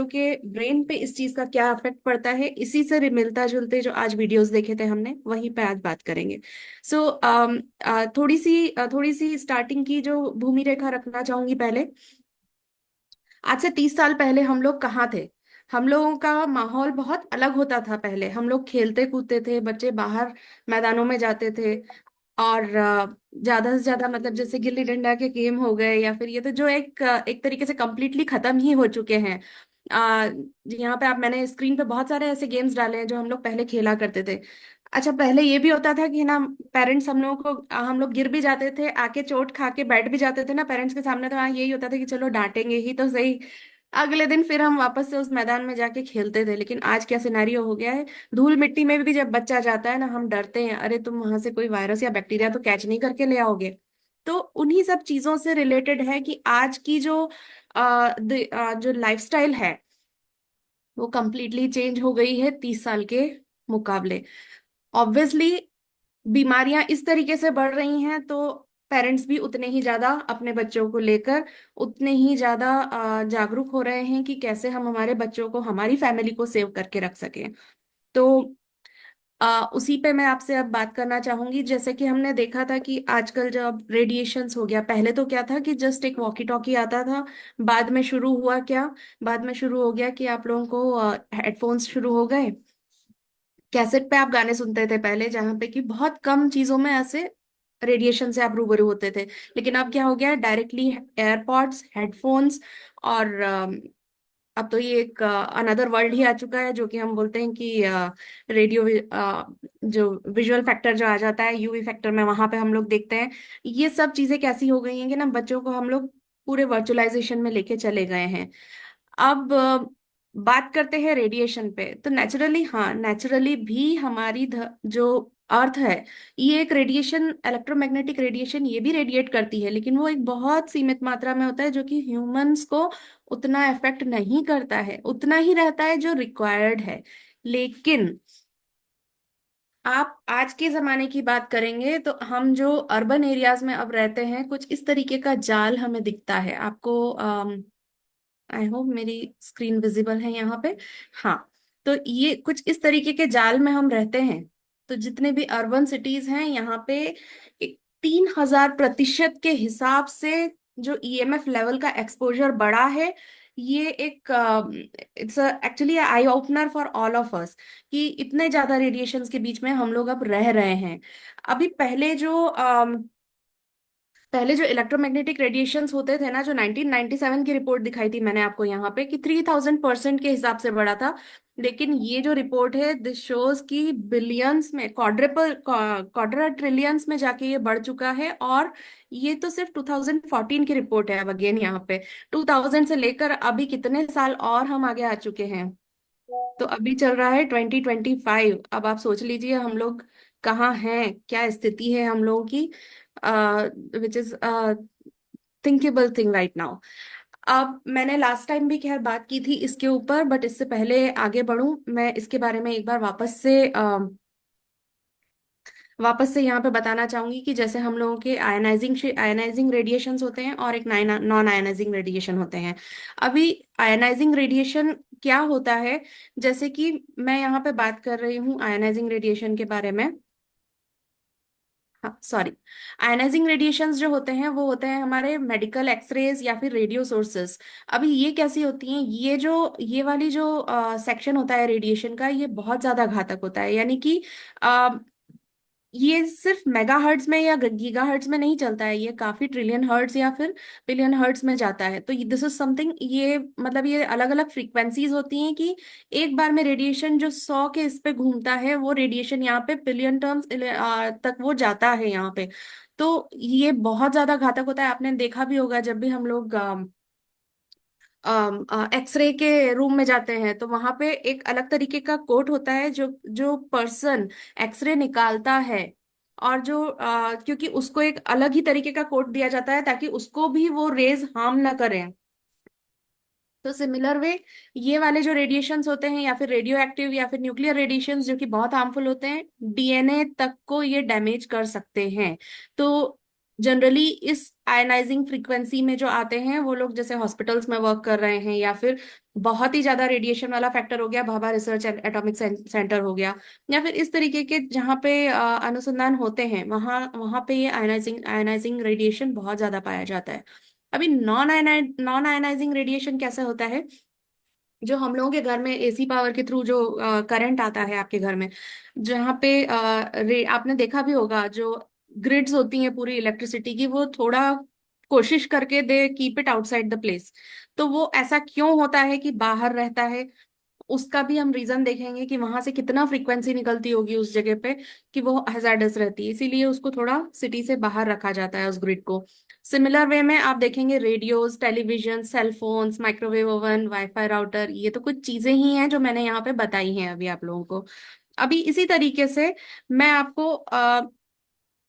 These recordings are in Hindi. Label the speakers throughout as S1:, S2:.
S1: बच्चों के ब्रेन पे इस चीज का क्या इफेक्ट पड़ता है, इसी से मिलता जुलते जो आज वीडियोस देखे थे हमने, वहीं पे आज बात करेंगे। सो थोड़ी सी स्टार्टिंग की जो भूमि रेखा रखना चाहूंगी पहले। आज से 30 साल पहले हम लोग कहाँ थे? हम लोगों का माहौल बहुत अलग होता था। पहले हम लोग खेलते कूदते थे, बच्चे बाहर मैदानों में जाते थे। और ज्यादा से ज्यादा मतलब जैसे गिल्ली डंडा के गेम हो गए, या फिर ये तो जो एक तरीके से कम्प्लीटली खत्म ही हो चुके हैं। आ, यहाँ पे आप मैंने स्क्रीन पे बहुत सारे ऐसे गेम्स डाले हैं जो हम लोग पहले खेला करते थे। अच्छा, पहले ये भी होता था कि ना, पेरेंट्स हम लोगों को, हम लोग गिर भी जाते थे, आके चोट खा के बैठ भी जाते थे ना पेरेंट्स के सामने, तो हाँ यही होता था कि चलो डांटेंगे ही तो सही। अगले दिन फिर हम वापस से उस मैदान में जाके खेलते थे। लेकिन आज क्या सिनारियो हो गया है, धूल मिट्टी में भी जब बच्चा जाता है ना, हम डरते हैं, अरे तुम वहां से कोई वायरस या बैक्टीरिया तो कैच नहीं करके ले आओगे। तो उन्हीं सब चीजों से रिलेटेड है कि आज की जो लाइफस्टाइल है वो कंप्लीटली चेंज हो गई है 30 साल के मुकाबले। ऑब्वियसली बीमारियां इस तरीके से बढ़ रही हैं, तो पेरेंट्स भी उतने ही ज्यादा अपने बच्चों को लेकर उतने ही ज्यादा जागरूक हो रहे हैं कि कैसे हम हमारे बच्चों को, हमारी फैमिली को सेव करके रख सकें। तो उसी पे मैं आपसे अब बात करना चाहूंगी। जैसे कि हमने देखा था कि आजकल जब रेडिएशंस हो गया, पहले तो क्या था कि जस्ट एक वॉकी टॉकी आता था। बाद में शुरू हुआ क्या, बाद में शुरू हो गया कि आप लोगों को हेडफोन्स शुरू हो गए। कैसेट पे आप गाने सुनते थे पहले, जहां पे कि बहुत कम चीजों में ऐसे रेडिएशन से आप रूबरू होते थे। लेकिन अब क्या हो गया है, डायरेक्टली एयरपॉड्स, हेडफोन्स। और अब तो ये एक अनदर वर्ल्ड ही आ चुका है, जो कि हम बोलते हैं कि रेडियो, जो विजुअल फैक्टर जो आ जाता है, यूवी फैक्टर में, वहां पे हम लोग देखते हैं। ये सब चीजें कैसी हो गई हैं कि ना, बच्चों को हम लोग पूरे वर्चुअलाइजेशन में लेके चले गए हैं। अब बात करते हैं रेडिएशन पे, तो नेचुरली, हाँ नेचुरली भी हमारी जो अर्थ है, ये एक रेडिएशन, इलेक्ट्रोमैग्नेटिक रेडिएशन ये भी रेडिएट करती है, लेकिन वो एक बहुत सीमित मात्रा में होता है, जो कि ह्यूमंस को उतना इफेक्ट नहीं करता है, उतना ही रहता है जो रिक्वायर्ड है। लेकिन आप आज के जमाने की बात करेंगे तो हम जो अर्बन एरियाज में अब रहते हैं, कुछ इस तरीके का जाल हमें दिखता है आपको। आई होप मेरी स्क्रीन विजिबल है यहाँ पे। हाँ, तो ये कुछ इस तरीके के जाल में हम रहते हैं। तो जितने भी अर्बन सिटीज हैं यहाँ पे, 3000% के हिसाब से जो ईएमएफ लेवल का एक्सपोजर बढ़ा है। ये एक it's actually eye opener for all of us, कि इतने ज्यादा रेडिएशंस के बीच में हम लोग अब रह रहे हैं। अभी पहले जो इलेक्ट्रोमैग्नेटिक रेडिएशंस होते थे ना, जो 1997 की रिपोर्ट दिखाई थी मैंने आपको यहाँ पे, कि 3000% के हिसाब से बढ़ा था। लेकिन ये जो रिपोर्ट है, दिस शोज कि बिलियंस में, क्वाड्रा ट्रिलियंस में जाके ये बढ़ चुका है। और ये तो सिर्फ 2014 की रिपोर्ट है। अब अगेन यहाँ पे 2000 से लेकर अभी कितने साल और हम आगे आ चुके हैं। तो अभी चल रहा है 2025। अब आप सोच लीजिए हम लोग कहाँ हैं, क्या स्थिति है हम लोगों की, which is thinkable thing right now. अब मैंने लास्ट टाइम भी खैर बात की थी इसके ऊपर, बट इससे पहले आगे बढ़ूं, मैं इसके बारे में एक बार वापस से यहाँ पे बताना चाहूंगी कि जैसे हम लोगों के आयनाइजिंग आयनाइजिंग रेडिएशंस होते हैं और एक नॉन आयनाइजिंग रेडिएशन होते हैं। अभी आयनाइजिंग रेडिएशन क्या होता है, जैसे कि मैं यहाँ पे बात कर रही हूँ आयनाइजिंग रेडिएशन के बारे में। हाँ सॉरी, आयनाइजिंग रेडिएशंस जो होते हैं वो होते हैं हमारे मेडिकल एक्सरेज या फिर रेडियो सोर्सेस। अभी ये कैसी होती हैं, ये वाली जो सेक्शन होता है रेडिएशन का, ये बहुत ज्यादा घातक होता है। यानी कि ये सिर्फ मेगा हर्ट्ज में या गीगा हर्ट्ज में नहीं चलता है, ये काफी ट्रिलियन हर्ट्ज या फिर बिलियन हर्ट्ज में जाता है। तो दिस इज समथिंग, ये मतलब ये अलग अलग फ्रीक्वेंसीज होती हैं कि एक बार में रेडिएशन जो 100 के इस पे घूमता है, वो रेडिएशन यहाँ पे बिलियन टर्म्स तक वो जाता है यहाँ पे। तो ये बहुत ज्यादा घातक होता है। आपने देखा भी होगा जब भी हम लोग एक्सरे के रूम में जाते हैं, तो वहां पे एक अलग तरीके का कोट होता है, जो जो पर्सन एक्सरे निकालता है, और जो क्योंकि उसको एक अलग ही तरीके का कोट दिया जाता है ताकि उसको भी वो रेज हार्म ना करें। तो सिमिलर वे, ये वाले जो रेडिएशंस होते हैं, या फिर रेडियो एक्टिव या फिर न्यूक्लियर रेडिएशंस, जो कि बहुत हार्मफुल होते हैं, डीएनए तक को ये डैमेज कर सकते हैं। तो जनरली इस आयनाइजिंग फ्रीक्वेंसी में जो आते हैं वो लोग जैसे हॉस्पिटल्स में वर्क कर रहे हैं, या फिर बहुत ही ज्यादा रेडिएशन वाला फैक्टर हो गया, Bhabha research and atomic centre हो गया, या फिर इस तरीके के जहाँ पे अनुसंधान होते हैं, वहाँ वहाँ पे ये आयनाइजिंग आयनाइजिंग रेडिएशन बहुत ज्यादा पाया जाता है। अभी नॉन आयनाइजिंग रेडिएशन कैसा होता है, जो हम लोगों के घर में एसी पावर के थ्रू जो करंट आता है आपके घर में, जहाँ पे आपने देखा भी होगा, जो ग्रिड्स होती हैं पूरी इलेक्ट्रिसिटी की, वो थोड़ा कोशिश करके they keep it outside the place. तो वो ऐसा क्यों होता है कि बाहर रहता है, उसका भी हम रीजन देखेंगे कि वहां से कितना फ्रीक्वेंसी निकलती होगी उस जगह पे, कि वो हैजार्डस रहती है, इसीलिए उसको थोड़ा सिटी से बाहर रखा जाता है उस ग्रिड को। सिमिलर वे में आप देखेंगे radios, television, cell phones, microwave oven, wifi router, ये तो कुछ चीजें ही हैं जो मैंने यहाँ पे बताई हैं अभी आप लोगों को। अभी इसी तरीके से मैं आपको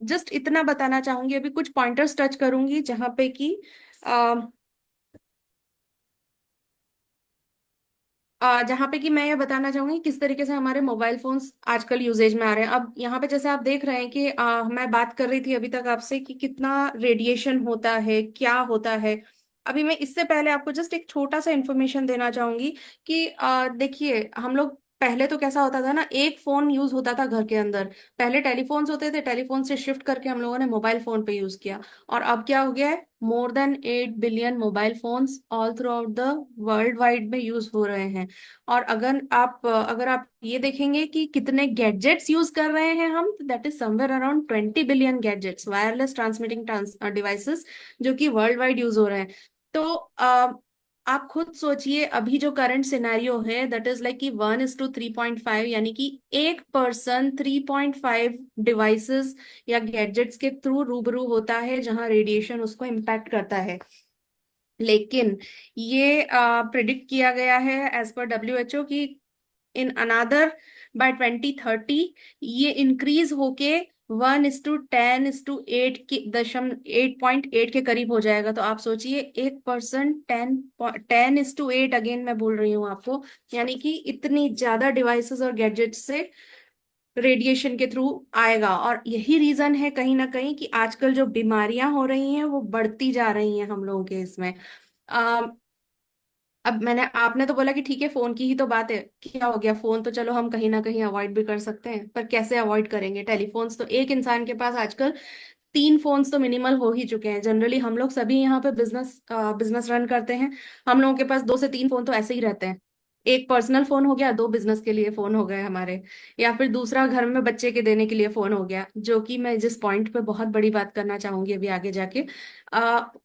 S1: जस्ट इतना बताना चाहूंगी, अभी कुछ पॉइंटर्स टच करूंगी जहाँ पे कि जहाँ पे कि मैं ये बताना चाहूंगी किस तरीके से हमारे मोबाइल फोन्स आजकल यूजेज में आ रहे हैं। अब यहाँ पे जैसे आप देख रहे हैं कि मैं बात कर रही थी अभी तक आपसे कि कितना रेडिएशन होता है, क्या होता है। अभी मैं इससे पहले आपको जस्ट एक छोटा सा इंफॉर्मेशन देना चाहूंगी कि देखिए हम लोग पहले तो कैसा होता था ना, एक फोन यूज होता था घर के अंदर। पहले टेलीफोन्स होते थे, टेलीफोन से शिफ्ट करके हम लोगों ने मोबाइल फोन पे यूज किया, और अब क्या हो गया है, more than 8 billion mobile phones all through out the world wide में यूज हो रहे हैं। और अगर आप ये देखेंगे कि कितने गैजेट्स यूज कर रहे हैं हम, तो that is somewhere around 20 billion gadgets, wireless transmitting devices, जो कि वर्ल्ड वाइड यूज हो रहे हैं। तो आप खुद सोचिए, अभी जो करंट सिनेरियो है दैट इज लाइक कि 1:3.5, यानी कि एक पर्सन 3.5 डिवाइसेस या गैजेट्स के थ्रू रूबरू होता है जहां रेडिएशन उसको इम्पैक्ट करता है। लेकिन ये प्रिडिक्ट किया गया है एज पर WHO की इन अनादर बाय 2030 ये इंक्रीज होके 1:10:8 की 8.8 के करीब हो जाएगा। तो आप सोचिए, एक पर्सन 10:8, अगेन मैं बोल रही हूँ आपको, यानी कि इतनी ज्यादा डिवाइसेस और गैजेट्स से रेडिएशन के थ्रू आएगा। और यही रीजन है कहीं ना कहीं कि आजकल जो बीमारियां हो रही हैं वो बढ़ती जा रही हैं हम लोगों के इसमें। अब मैंने आपने तो बोला कि ठीक है, फोन की ही तो बात है, क्या हो गया, फोन तो चलो हम कहीं ना कहीं अवॉइड भी कर सकते हैं, पर कैसे अवॉइड करेंगे? टेलीफोन्स तो एक इंसान के पास आजकल 3 फोन्स तो मिनिमल हो ही चुके हैं। जनरली हम लोग सभी यहाँ पे बिजनेस बिजनेस रन करते हैं, हम लोगों के पास 2 से 3 फोन तो ऐसे ही रहते हैं। एक पर्सनल फोन हो गया, 2 बिजनेस के लिए फोन हो गए हमारे, या फिर दूसरा घर में बच्चे के देने के लिए फोन हो गया। जो कि मैं जिस पॉइंट पे बहुत बड़ी बात करना चाहूंगी अभी आगे जाके,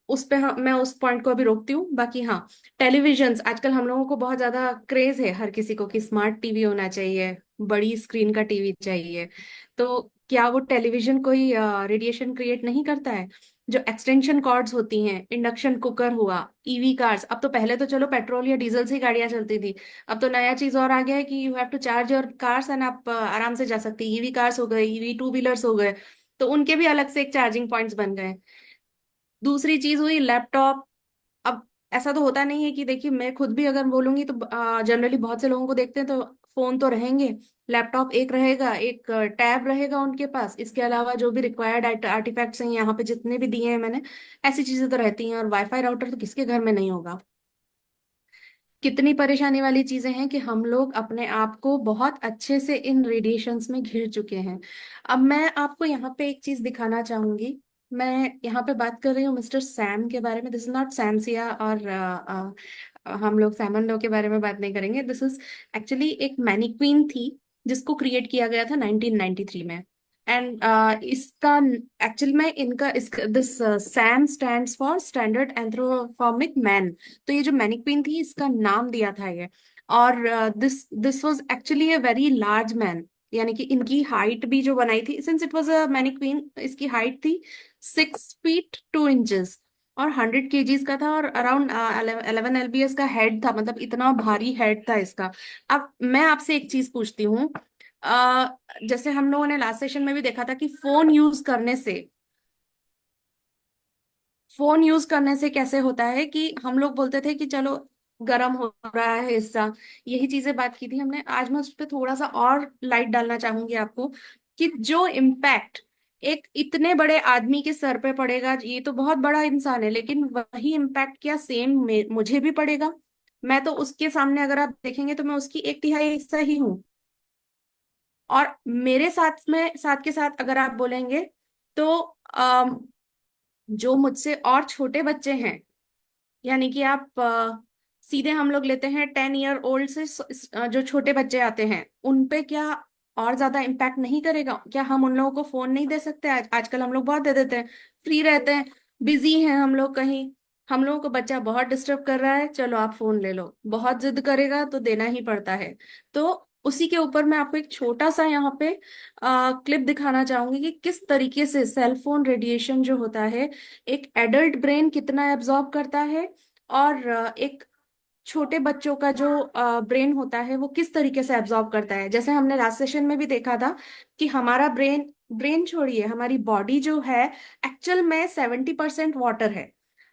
S1: उस पे मैं उस पॉइंट को अभी रोकती हूँ। बाकी हाँ, टेलीविजन्स आजकल हम लोगों को बहुत ज्यादा क्रेज है हर किसी को कि स्मार्ट टीवी होना चाहिए, बड़ी स्क्रीन का टीवी चाहिए। तो क्या वो टेलीविजन कोई रेडिएशन क्रिएट नहीं करता है? जो एक्सटेंशन कॉर्ड्स होती हैं, इंडक्शन कुकर हुआ, ईवी कार्स, अब तो पहले तो चलो पेट्रोल या डीजल से ही गाड़ियां चलती थी, अब तो नया चीज और आ गया है कि you have to charge your cars and आप आराम से जा सकते हैं। ईवी कार्स हो गए, ईवी टू व्हीलर्स हो गए, तो उनके भी अलग से एक चार्जिंग पॉइंट्स बन गए। दूसरी चीज हुई लैपटॉप। अब ऐसा तो होता नहीं है कि देखिए, मैं खुद भी अगर बोलूंगी तो जनरली बहुत से लोगों को देखते हैं तो फोन तो रहेंगे, लैपटॉप एक रहेगा, एक टैब रहेगा उनके पास, इसके अलावा जो भी रिक्वायर्ड आर्टिफैक्ट्स हैं यहाँ पे जितने भी दिए हैं मैंने, ऐसी चीजें तो रहती हैं। और वाईफाई राउटर तो किसके घर में नहीं होगा? कितनी परेशानी वाली चीजें हैं कि हम लोग अपने आप को बहुत अच्छे से इन रेडिएशंस में घिर चुके हैं। अब मैं आपको यहाँ पे एक चीज दिखाना चाहूंगी। मैं यहाँ पे बात कर रही हूँ मिस्टर सैम के बारे में, this is not Sam Siya, और हम लोग सैमन लो के बारे में बात नहीं करेंगे। दिस इज एक्चुअली एक मैनीक्वीन थी जिसको क्रिएट किया गया था 1993 में। एंड इसका एक्चुअल में इनका इस this SAM stands for standard anthropometric man. तो ये जो मैनिक्विन थी इसका नाम दिया था ये। और this this was actually a very large man, यानी कि इनकी हाइट भी जो बनाई थी, since it was a mannequin, इसकी हाइट थी 6 फीट 2 इंचेस, और 100 केजीज का था, और अराउंड 11 LBS का हेड था, मतलब इतना भारी हेड था इसका। अब मैं आपसे एक चीज पूछती हूँ, जैसे हम लोगों ने लास्ट सेशन में भी देखा था कि फोन यूज करने से कैसे होता है कि हम लोग बोलते थे कि चलो गर्म हो रहा है हिस्सा, यही चीजें बात की थी हमने। आज मैं उस पर थोड़ा सा और लाइट डालना चाहूंगी आपको कि जो इम्पैक्ट एक इतने बड़े आदमी के सर पे पड़ेगा, ये तो बहुत बड़ा इंसान है, लेकिन वही इम्पैक्ट क्या सेम मुझे भी पड़ेगा? मैं तो उसके सामने अगर आप देखेंगे तो मैं उसकी एक तिहाई हिस्सा ही हूँ। और मेरे साथ में साथ के साथ अगर आप बोलेंगे तो जो मुझसे और छोटे बच्चे हैं, यानी कि आप सीधे हम लोग लेते हैं 10 ईयर ओल्ड से जो छोटे बच्चे आते हैं उन पे क्या और ज्यादा इम्पैक्ट नहीं करेगा? क्या हम उन लोगों को फोन नहीं दे सकते? आजकल हम लोग बहुत दे देते हैं, फ्री रहते हैं, बिजी हैं हम लोग कहीं। हम लोगों को बच्चा बहुत डिस्टर्ब कर रहा है, चलो आप फोन ले लो, बहुत जिद करेगा तो देना ही पड़ता है। तो उसी के ऊपर मैं आपको एक छोटा सा यहाँ पे क्लिप दिखाना चाहूंगी कि किस तरीके से सेल फोन रेडिएशन जो होता है एक एडल्ट ब्रेन कितना एब्जॉर्ब करता है, और एक छोटे बच्चों का जो ब्रेन होता है वो किस तरीके से एब्जॉर्ब करता है। जैसे हमने लास्ट सेशन में भी देखा था कि हमारा ब्रेन, ब्रेन छोड़िए, हमारी बॉडी जो है एक्चुअल में 70% वाटर है।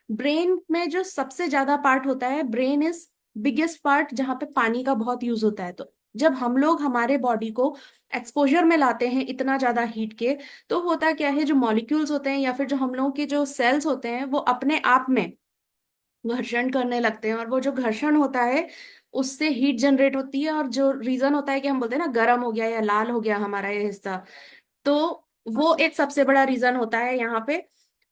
S1: ब्रेन में जो सबसे ज्यादा पार्ट होता है, ब्रेन इज बिगेस्ट पार्ट जहाँ पे पानी का बहुत यूज होता है। तो जब हम लोग हमारे बॉडी को एक्सपोजर में लाते हैं इतना ज्यादा हीट के, तो होता क्या है, जो मॉलिक्यूल्स होते हैं या फिर जो हम लोगों के जो सेल्स होते हैं वो अपने आप में घर्षण करने लगते हैं, और वो जो घर्षण होता है उससे हीट जनरेट होती है, और जो रीजन होता है कि हम बोलते हैं ना गर्म हो गया या लाल हो गया हमारा ये हिस्सा, तो वो एक सबसे बड़ा रीजन होता है यहाँ पे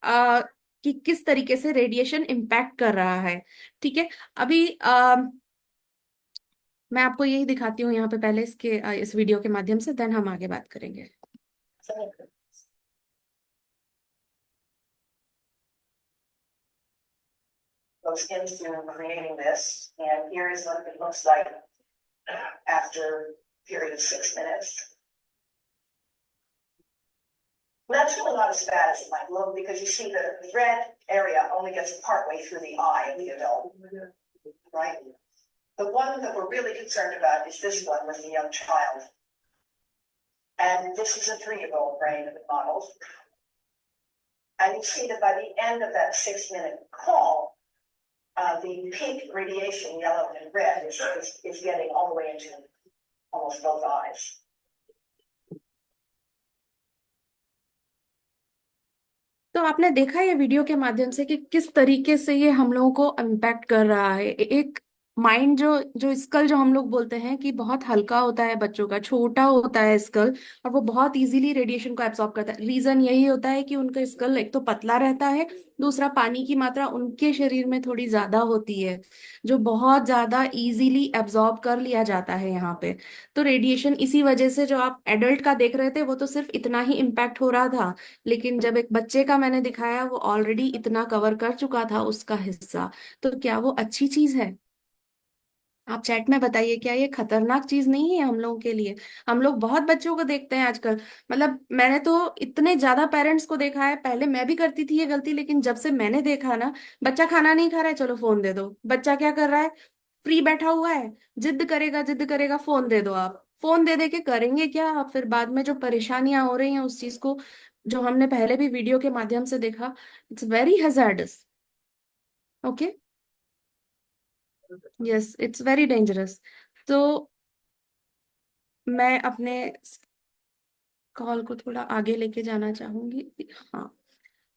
S1: आ, कि किस तरीके से रेडिएशन इम्पैक्ट कर रहा है। ठीक है, अभी मैं आपको यही दिखाती हूँ यहाँ पे पहले इसके इस वीडियो के माध्यम से, देन हम आगे बात करेंगे।
S2: Goes into creating this, and here is what it looks like after a period of 6 minutes. That's really not as bad as it might look, because you see the red area only gets partway through the eye of the adult, right? The one that we're really concerned about is this one with the young child. And this is a 3-year-old brain that we modeled. And you see that by the end of that 6-minute call, the pink radiation, yellow and red, is getting all the way into almost both eyes.
S1: तो आपने देखा ये वीडियो के माध्यम से कि किस तरीके से ये हम लोगों को इम्पैक्ट कर रहा है। एक माइंड जो जो स्कल जो हम लोग बोलते हैं कि बहुत हल्का होता है, बच्चों का छोटा होता है स्कल, और वो बहुत इजीली रेडिएशन को एब्सॉर्ब करता है। रीजन यही होता है कि उनका स्कल एक तो पतला रहता है, दूसरा पानी की मात्रा उनके शरीर में थोड़ी ज्यादा होती है, जो बहुत ज्यादा इजीली एब्सॉर्ब कर लिया जाता है यहाँ पे। तो रेडिएशन इसी वजह से, जो आप एडल्ट का देख रहे थे वो तो सिर्फ इतना ही इम्पैक्ट हो रहा था, लेकिन जब एक बच्चे का मैंने दिखाया वो ऑलरेडी इतना कवर कर चुका था उसका हिस्सा। तो क्या वो अच्छी चीज है? आप चैट में बताइए, क्या ये खतरनाक चीज नहीं है हम लोगों के लिए? हम लोग बहुत बच्चों को देखते हैं आजकल, मतलब मैंने तो इतने ज्यादा पेरेंट्स को देखा है, पहले मैं भी करती थी ये गलती, लेकिन जब से मैंने देखा ना, बच्चा खाना नहीं खा रहा है, चलो फोन दे दो। बच्चा क्या कर रहा है, फ्री बैठा हुआ है, जिद करेगा जिद करेगा, फोन दे दो। आप फोन दे दे के करेंगे क्या? आप फिर बाद में जो परेशानियां हो रही हैं उस चीज को, जो हमने पहले भी वीडियो के माध्यम से देखा, it's very hazards. Okay, yes, it's very dangerous. तो मैं अपने कॉल को थोड़ा आगे लेके जाना चाहूंगी। हाँ,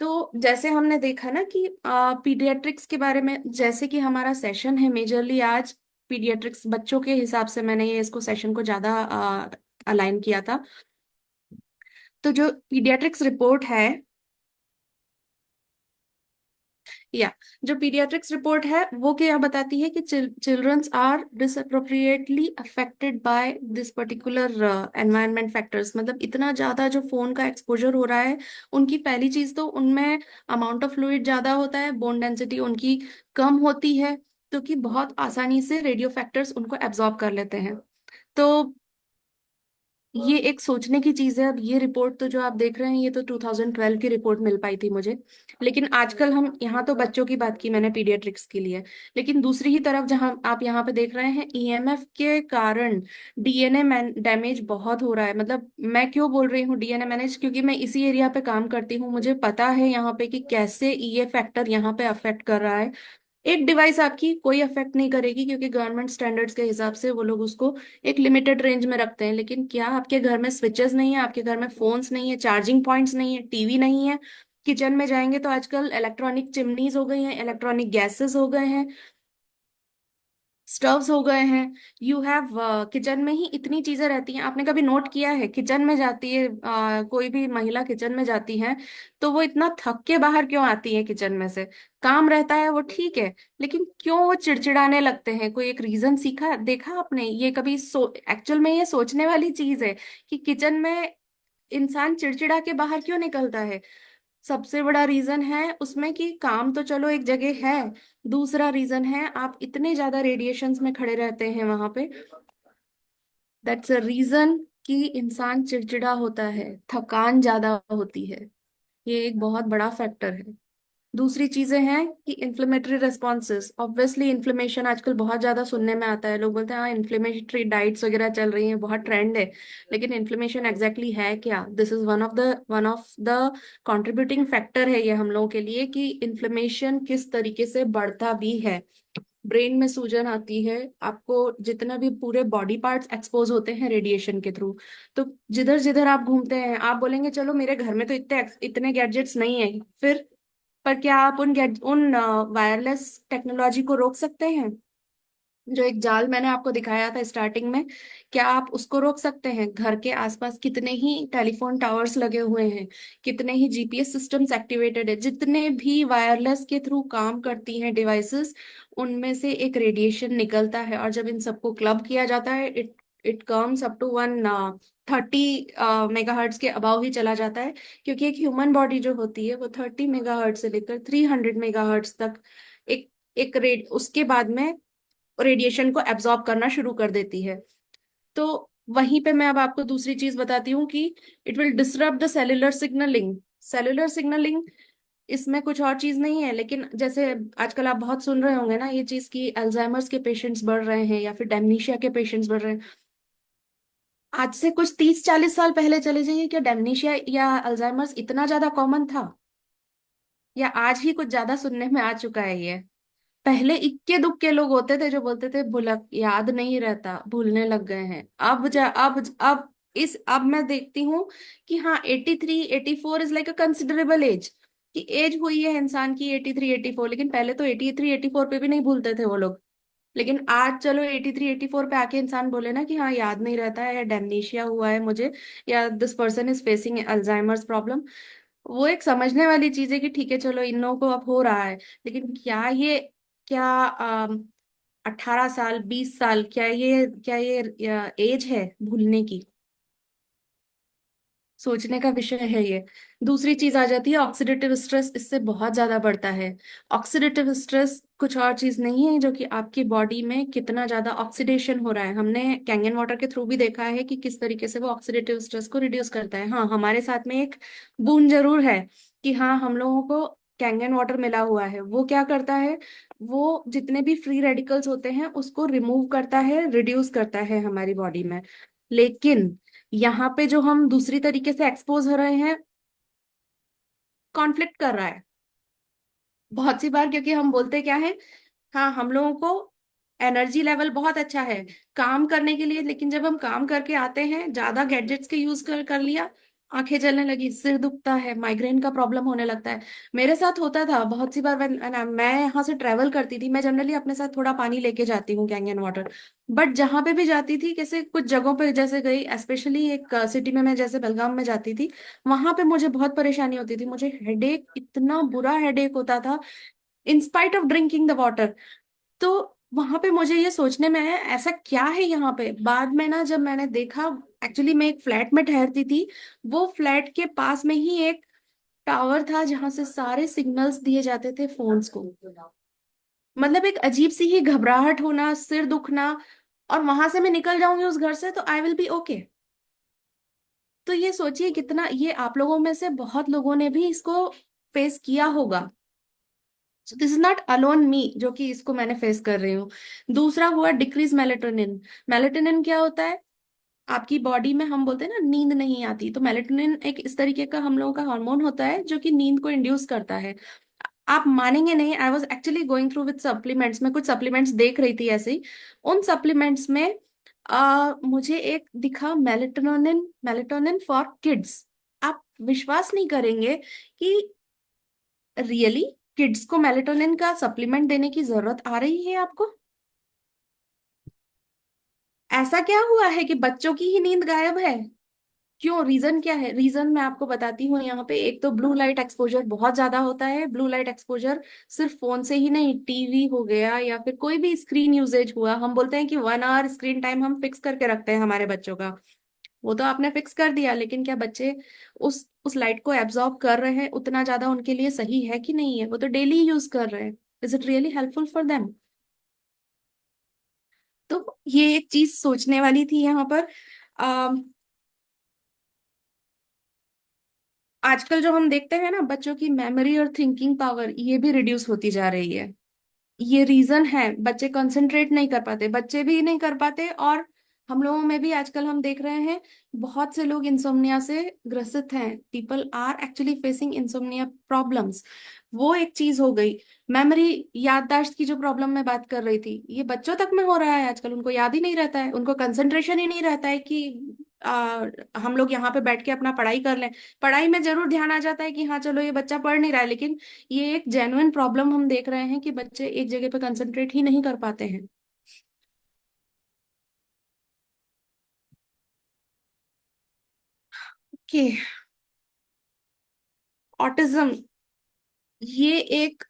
S1: तो जैसे हमने देखा ना कि पीडियाट्रिक्स के बारे में, जैसे कि हमारा सेशन है मेजरली आज पीडियाट्रिक्स बच्चों के हिसाब से, मैंने ये इसको सेशन को ज्यादा अलाइन किया था। तो जो पीडियाट्रिक्स रिपोर्ट है, या जो पीडियाट्रिक्स रिपोर्ट है वो क्या बताती है कि childrens are disproportionately affected by this particular environment factors. मतलब इतना ज्यादा जो फोन का एक्सपोजर हो रहा है, उनकी पहली चीज तो उनमें अमाउंट ऑफ फ्लूइड ज्यादा होता है, बोन डेंसिटी उनकी कम होती है, क्योंकि बहुत आसानी से रेडियो फैक्टर्स उनको एब्जॉर्ब कर लेते हैं। तो ये एक सोचने की चीज है। अब ये रिपोर्ट तो जो आप देख रहे हैं ये तो 2012 की रिपोर्ट मिल पाई थी मुझे, लेकिन आजकल हम यहाँ तो बच्चों की बात की मैंने पीडियाट्रिक्स के लिए, लेकिन दूसरी ही तरफ जहाँ आप यहाँ पे देख रहे हैं, ईएमएफ के कारण डीएनए डैमेज बहुत हो रहा है। मतलब मैं क्यों बोल रही हूँ डीएनए मैनेज, क्योंकि मैं इसी एरिया पे काम करती हूँ, मुझे पता है यहाँ पे कि कैसे ये फैक्टर यहाँ पे अफेक्ट कर रहा है। एक डिवाइस आपकी कोई अफेक्ट नहीं करेगी, क्योंकि गवर्नमेंट स्टैंडर्ड्स के हिसाब से वो लोग उसको एक लिमिटेड रेंज में रखते हैं। लेकिन क्या आपके घर में स्विचेस नहीं है, आपके घर में फोन्स नहीं है, चार्जिंग पॉइंट्स नहीं है, टीवी नहीं है? किचन में जाएंगे तो आजकल इलेक्ट्रॉनिक चिमनीज हो गई हैं, इलेक्ट्रॉनिक गैसेस हो गए हैं, स्टव्स हो गए हैं। यू हैव किचन में ही इतनी चीजें रहती हैं। आपने कभी नोट किया है, किचन में जाती है कोई भी महिला किचन में जाती है तो वो इतना थक के बाहर क्यों आती है किचन में से? काम रहता है वो ठीक है, लेकिन क्यों वो चिड़चिड़ाने लगते हैं? कोई एक रीजन सीखा देखा आपने ये कभी? एक्चुअल में ये सोचने वाली चीज है कि किचन में इंसान चिड़चिड़ा के बाहर क्यों निकलता है। सबसे बड़ा रीजन है उसमें कि काम तो चलो एक जगह है, दूसरा रीजन है आप इतने ज्यादा रेडिएशंस में खड़े रहते हैं वहां पे। दैट्स अ रीजन कि इंसान चिड़चिड़ा होता है, थकान ज्यादा होती है। ये एक बहुत बड़ा फैक्टर है। दूसरी चीजें हैं कि इन्फ्लेमेटरी रेस्पॉन्सेस, ऑब्वियसली इन्फ्लेमेशन आजकल बहुत ज्यादा सुनने में आता है। लोग बोलते हैं हाँ इन्फ्लेमेटरी डाइट्स वगैरह चल रही हैं, बहुत ट्रेंड है। लेकिन इन्फ्लेमेशन एग्जैक्टली है क्या? This is one of the contributing factor है ये हम लोगों के लिए, कि इन्फ्लेमेशन किस तरीके से बढ़ता भी है। ब्रेन में सूजन आती है, आपको जितना भी पूरे बॉडी पार्ट्स एक्सपोज होते हैं रेडिएशन के थ्रू। तो जिधर जिधर आप घूमते हैं, आप बोलेंगे चलो मेरे घर में तो इतने इतने गैजेट्स नहीं है, फिर पर क्या आप उन वायरलेस टेक्नोलॉजी को रोक सकते हैं? जो एक जाल मैंने आपको दिखाया था स्टार्टिंग में, क्या आप उसको रोक सकते हैं? घर के आसपास कितने ही टेलीफोन टावर्स लगे हुए हैं, कितने ही जीपीएस सिस्टम्स एक्टिवेटेड है, जितने भी वायरलेस के थ्रू काम करती हैं डिवाइसेस, उनमें से एक रेडिएशन निकलता है। और जब इन सबको क्लब किया जाता है, it it comes up to 130 megahertz के अबाव ही चला जाता है। क्योंकि एक ह्यूमन बॉडी जो होती है वो 30 मेगाहर्ट्ज से लेकर 300 मेगाहर्ट्ज तक एक एक रेड उसके बाद में रेडिएशन को एब्जॉर्ब करना शुरू कर देती है। तो वहीं पे मैं अब आपको दूसरी चीज बताती हूँ कि it will disrupt the cellular signalling. Cellular signalling इसमें कुछ और चीज नहीं है, लेकिन जैसे आजकल आप बहुत सुन रहे होंगे ना ये चीज कि अल्जाइमर्स के पेशेंट्स बढ़ रहे हैं या फिर डेमनीशिया के पेशेंट्स बढ़ रहे हैं। आज से कुछ 30-40 साल पहले चले जाइए, क्या डेमनीशिया या अल्जाइमर्स इतना ज्यादा कॉमन था? या आज ही कुछ ज्यादा सुनने में आ चुका है ये? पहले इक्के दुक्के लोग होते थे जो बोलते थे भुलक याद नहीं रहता, भूलने लग गए हैं। अब अब मैं देखती हूँ कि हाँ 83-84 is like a considerable age, कि एज हुई है इंसान की 83-84। लेकिन पहले तो 83-84 पे भी नहीं भूलते थे वो लोग। लेकिन आज चलो 83-84 पे आके इंसान बोले ना कि हाँ याद नहीं रहता है, या डेमनीशिया हुआ है मुझे, या this person is facing Alzheimer's problem, वो एक समझने वाली चीज है कि ठीक है चलो इन लोगों को अब हो रहा है। लेकिन क्या 18 साल 20 साल क्या ये एज है भूलने की? सोचने का विषय है ये। दूसरी चीज आ जाती है ऑक्सीडेटिव स्ट्रेस, इससे बहुत ज्यादा बढ़ता है। ऑक्सीडेटिव स्ट्रेस कुछ और चीज नहीं है जो कि आपकी बॉडी में कितना ज्यादा ऑक्सीडेशन हो रहा है। हमने कैंगन वाटर के थ्रू भी देखा है कि किस तरीके से वो ऑक्सीडेटिव स्ट्रेस को रिड्यूस करता है। हाँ हमारे साथ में एक बूंद जरूर है कि हाँ हम लोगों को कैंगन वाटर मिला हुआ है। वो क्या करता है, वो जितने भी फ्री रेडिकल्स होते हैं उसको रिमूव करता है, रिड्यूस करता है हमारी बॉडी में। लेकिन यहाँ पे जो हम दूसरी तरीके से एक्सपोज हो रहे हैं, कॉन्फ्लिक्ट कर रहा है बहुत सी बार। क्योंकि हम बोलते क्या है, हाँ हम लोगों को एनर्जी लेवल बहुत अच्छा है काम करने के लिए, लेकिन जब हम काम करके आते हैं ज्यादा गैजेट्स के यूज कर लिया, आंखें जलने लगी, सिर दुखता है, माइग्रेन का प्रॉब्लम होने लगता है। मेरे साथ होता था बहुत सी बार। मैं यहाँ से ट्रेवल करती थी, मैं जनरली अपने साथ थोड़ा पानी लेके जाती हूँ कैंगन वाटर। बट जहां पे भी जाती थी, कैसे कुछ जगहों पे जैसे गई, स्पेशली एक सिटी में मैं जैसे बेलगाम में जाती थी, वहां पे मुझे बहुत परेशानी होती थी। मुझे हेडेक, इतना बुरा हेडेक होता था in spite of drinking the water. तो वहां पे मुझे ये सोचने में आया ऐसा क्या है यहाँ पे। बाद में ना जब मैंने देखा, एक्चुअली मैं एक फ्लैट में ठहरती थी, वो फ्लैट के पास में ही एक टावर था जहां से सारे सिग्नल्स दिए जाते थे फोन्स को। मतलब एक अजीब सी ही घबराहट होना, सिर दुखना, और वहां से मैं निकल जाऊंगी उस घर से तो आई विल बी ओके। तो ये सोचिए कितना, ये आप लोगों में से बहुत लोगों ने भी इसको फेस किया होगा। So this is not alone me जो कि इसको मैंने फेस कर रही हूँ। दूसरा हुआ डिक्रीज मेलेटोनिन। मेलेटोनिन क्या होता है? आपकी बॉडी में हम बोलते हैं ना नींद नहीं आती, तो मेलेटोनिन एक इस तरीके का हम लोगों का हार्मोन होता है जो कि नींद को इंड्यूस करता है। आप मानेंगे नहीं, I was actually going through with supplements, मैं कुछ सप्लीमेंट्स देख रही थी ऐसे ही। उन सप्लीमेंट्स में मुझे एक दिखा, मेलेटोनिन, मेलेटोनिन फॉर किड्स। आप विश्वास नहीं करेंगे कि रियली किड्स को मेलेटोनिन का सप्लीमेंट देने की जरूरत आ रही है आपको? ऐसा क्या हुआ है कि बच्चों की ही नींद गायब है? क्यों, रीजन क्या है? रीजन मैं आपको बताती हूँ। यहाँ पे एक तो ब्लू लाइट एक्सपोजर बहुत ज्यादा होता है। ब्लू लाइट एक्सपोजर सिर्फ फोन से ही नहीं, टीवी हो गया या फिर कोई भी स्क्रीन यूजेज हुआ। हम बोलते हैं कि 1 आवर स्क्रीन टाइम हम फिक्स करके रखते हैं हमारे बच्चों का। वो तो आपने फिक्स कर दिया, लेकिन क्या बच्चे उस लाइट को एब्जॉर्ब कर रहे हैं? उतना ज्यादा उनके लिए सही है कि नहीं है? वो तो डेली यूज कर रहे हैं। Is it really helpful for them? तो ये एक चीज सोचने वाली थी यहाँ पर। आजकल जो हम देखते हैं ना, बच्चों की मेमोरी और थिंकिंग पावर ये भी रिड्यूस होती जा रही है। ये रीजन है, बच्चे कंसंट्रेट नहीं कर पाते, बच्चे भी नहीं कर पाते, और हम लोगों में भी आजकल हम देख रहे हैं बहुत से लोग इंसोम्निया से ग्रसित हैं। People are actually facing insomnia problems. वो एक चीज हो गई। मेमोरी, याददाश्त की जो प्रॉब्लम मैं बात कर रही थी, ये बच्चों तक में हो रहा है आजकल। उनको याद ही नहीं रहता है, उनको कंसंट्रेशन ही नहीं रहता है कि हम लोग यहाँ पे बैठ के अपना पढ़ाई कर लें। पढ़ाई में जरूर ध्यान आ जाता है कि हाँ चलो ये बच्चा पढ़ नहीं रहा है, लेकिन ये एक जेन्युइन प्रॉब्लम हम देख रहे हैं कि बच्चे एक जगह पे कंसंट्रेट ही नहीं कर पाते हैं। कि ऑटिज्म ये एक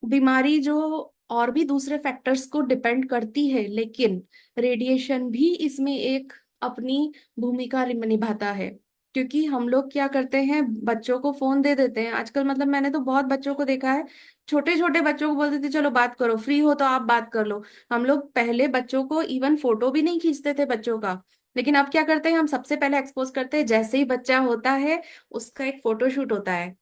S1: बीमारी जो और भी दूसरे फैक्टर्स को डिपेंड करती है, लेकिन रेडिएशन भी इसमें एक अपनी भूमिका निभाता है। क्योंकि हम लोग क्या करते हैं, बच्चों को फोन दे देते हैं आजकल। मतलब मैंने तो बहुत बच्चों को देखा है, छोटे छोटे बच्चों को बोलते थे चलो बात करो, फ्री हो तो आप बात कर लो। हम लोग पहले बच्चों को इवन फोटो भी नहीं खींचते थे बच्चों का, लेकिन अब क्या करते हैं, हम सबसे पहले एक्सपोज करते हैं। जैसे ही बच्चा होता है उसका एक फोटोशूट होता है।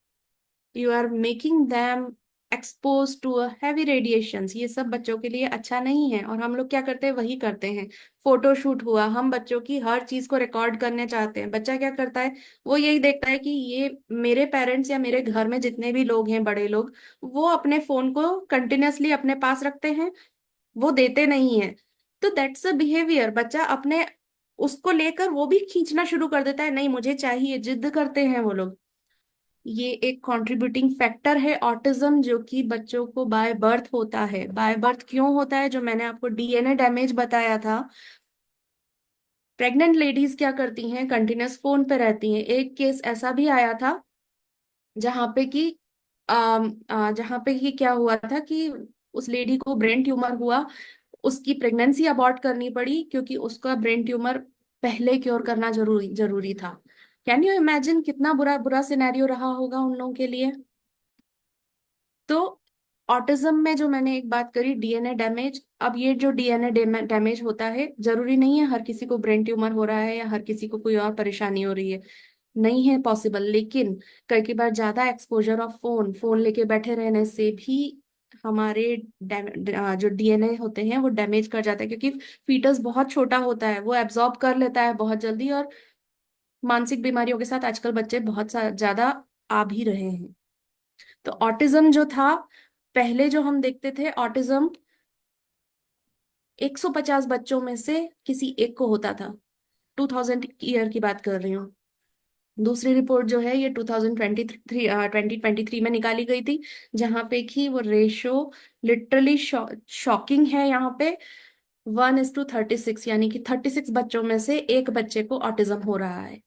S1: You are making them expose to heavy radiations. ये सब बच्चों के लिए अच्छा नहीं है, और हम लोग क्या करते हैं, वही करते हैं। फोटोशूट हुआ, हम बच्चों की हर चीज को रिकॉर्ड करने चाहते हैं। बच्चा क्या करता है, वो यही देखता है कि ये मेरे पेरेंट्स या मेरे घर में जितने भी लोग हैं, बड़े लोग, वो अपने फोन को कंटिन्यूअसली अपने पास रखते हैं, वो देते नहीं है। तो दैट्स अ बिहेवियर। बच्चा अपने उसको लेकर वो भी खींचना शुरू कर देता है, नहीं मुझे चाहिए, जिद करते हैं वो लोग। ये एक कंट्रीब्यूटिंग फैक्टर है ऑटिज्म, जो कि बच्चों को बाय बर्थ होता है। बाय बर्थ क्यों होता है? जो मैंने आपको डीएनए डैमेज बताया था। प्रेग्नेंट लेडीज क्या करती हैं, कंटिन्यूअस फोन पे रहती हैं। एक केस ऐसा भी आया था जहां पे कि जहां पे कि क्या हुआ था कि उस लेडी को ब्रेन ट्यूमर हुआ। उसकी प्रेगनेंसी अबॉर्ट करनी पड़ी क्योंकि उसका ब्रेन ट्यूमर पहले क्योर करना जरूरी जरूरी था। कैन यू इमेजिन कितना बुरा बुरा सिनेरियो रहा होगा उन लोगों के लिए? तो ऑटिज्म में जो मैंने एक बात करी, डीएनए डैमेज। अब ये जो डीएनए डैमेज होता है, जरूरी नहीं है हर किसी को ब्रेन ट्यूमर हो रहा है या हर किसी को कोई और परेशानी हो रही है, नहीं है पॉसिबल। लेकिन कई बार ज्यादा एक्सपोजर ऑफ फोन, फोन लेके बैठे रहने से भी हमारे जो डीएनए होते हैं वो डैमेज कर जाता है। क्योंकि फीटस बहुत छोटा होता है, वो एब्जॉर्ब कर लेता है बहुत जल्दी। और मानसिक बीमारियों के साथ आजकल बच्चे बहुत ज्यादा आ भी रहे हैं। तो ऑटिज्म जो था, पहले जो हम देखते थे ऑटिज्म 150 बच्चों में से किसी एक को होता था। 2000 ईयर की बात कर रही हूँ। दूसरी रिपोर्ट जो है ये 2023 में निकाली गई थी, जहां पे कि वो रेशो लिटरली शॉकिंग है यहाँ पे। 1:36, यानी कि 36 बच्चों में से एक बच्चे को ऑटिज्म हो रहा है।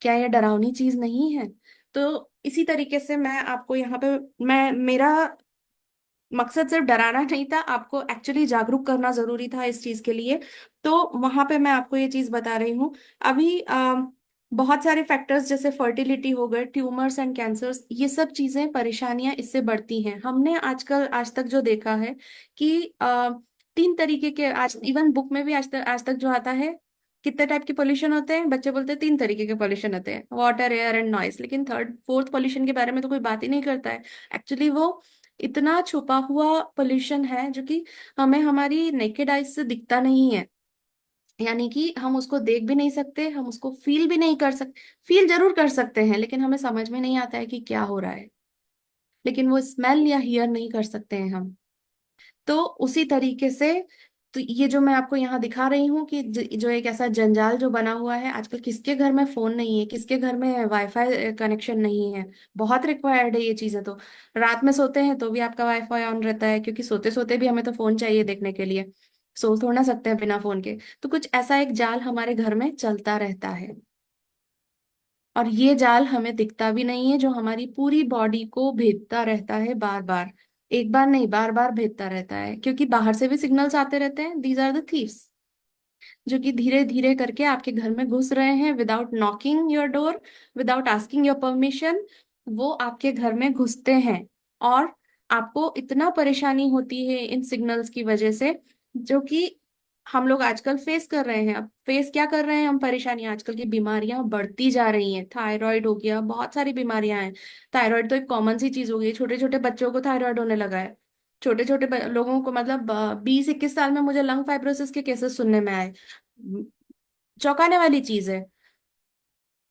S1: क्या यह डरावनी चीज नहीं है? तो इसी तरीके से मैं आपको यहाँ पे, मैं मेरा मकसद सिर्फ डराना नहीं था, आपको एक्चुअली जागरूक करना जरूरी था इस चीज के लिए। तो वहां पे मैं आपको ये चीज बता रही हूँ। अभी बहुत सारे फैक्टर्स जैसे फर्टिलिटी हो गए, ट्यूमर्स एंड कैंसर्स, ये सब चीजें, परेशानियां इससे बढ़ती हैं। हमने आजकल आज तक जो देखा है कि 3 तरीके के, आज इवन बुक में भी आज तक जो आता है, कितने टाइप के पोल्यूशन होते हैं, बच्चे बोलते हैं 3 तरीके के पोल्यूशन होते हैं, वाटर, एयर एंड नॉइस। लेकिन थर्ड फोर्थ पोल्यूशन के बारे में तो कोई बात ही नहीं करता है। एक्चुअली वो इतना छुपा हुआ पोल्यूशन है जो कि हमें हमारी नेकेड आइज से दिखता नहीं है। यानी कि हम उसको देख भी नहीं सकते, हम उसको फील भी नहीं कर सकते। फील जरूर कर सकते हैं, लेकिन हमें समझ में नहीं आता है कि क्या हो रहा है। लेकिन वो स्मेल या हियर नहीं कर सकते हैं हम। तो उसी तरीके से, तो ये जो मैं आपको यहाँ दिखा रही हूँ कि जो एक ऐसा जंजाल जो बना हुआ है आजकल, किसके घर में फोन नहीं है, किसके घर में वाईफाई कनेक्शन नहीं है। बहुत रिक्वायर्ड है ये चीजें। तो रात में सोते हैं तो भी आपका वाईफाई ऑन रहता है, क्योंकि सोते सोते भी हमें तो फोन चाहिए देखने के लिए। सो थोड़ा ना सकते हैं बिना फोन के। तो कुछ ऐसा एक जाल हमारे घर में चलता रहता है। और ये जाल हमें दिखता भी नहीं है, जो हमारी पूरी बॉडी को भेदता रहता है बार बार। एक बार नहीं, बार बार भेदता रहता है, क्योंकि बाहर से भी सिग्नल्स आते रहते हैं। दीज आर द थीव्स, जो कि धीरे धीरे करके आपके घर में घुस रहे हैं, without knocking your door, without asking your permission. वो आपके घर में घुसते हैं। और आपको इतना परेशानी होती है इन सिग्नल्स की वजह से, जो कि हम लोग आजकल फेस कर रहे हैं। अब फेस क्या कर रहे हैं हम, परेशानियां, आजकल की बीमारियां बढ़ती जा रही हैं। थायराइड हो गया, बहुत सारी बीमारियां हैं। थायराइड तो एक कॉमन सी चीज हो गई है, छोटे छोटे बच्चों को थायराइड होने लगा है। छोटे छोटे लोगों को, मतलब 20-21 साल में मुझे लंग फाइब्रोसिस के केसेस सुनने में आए। चौंकाने वाली चीज है।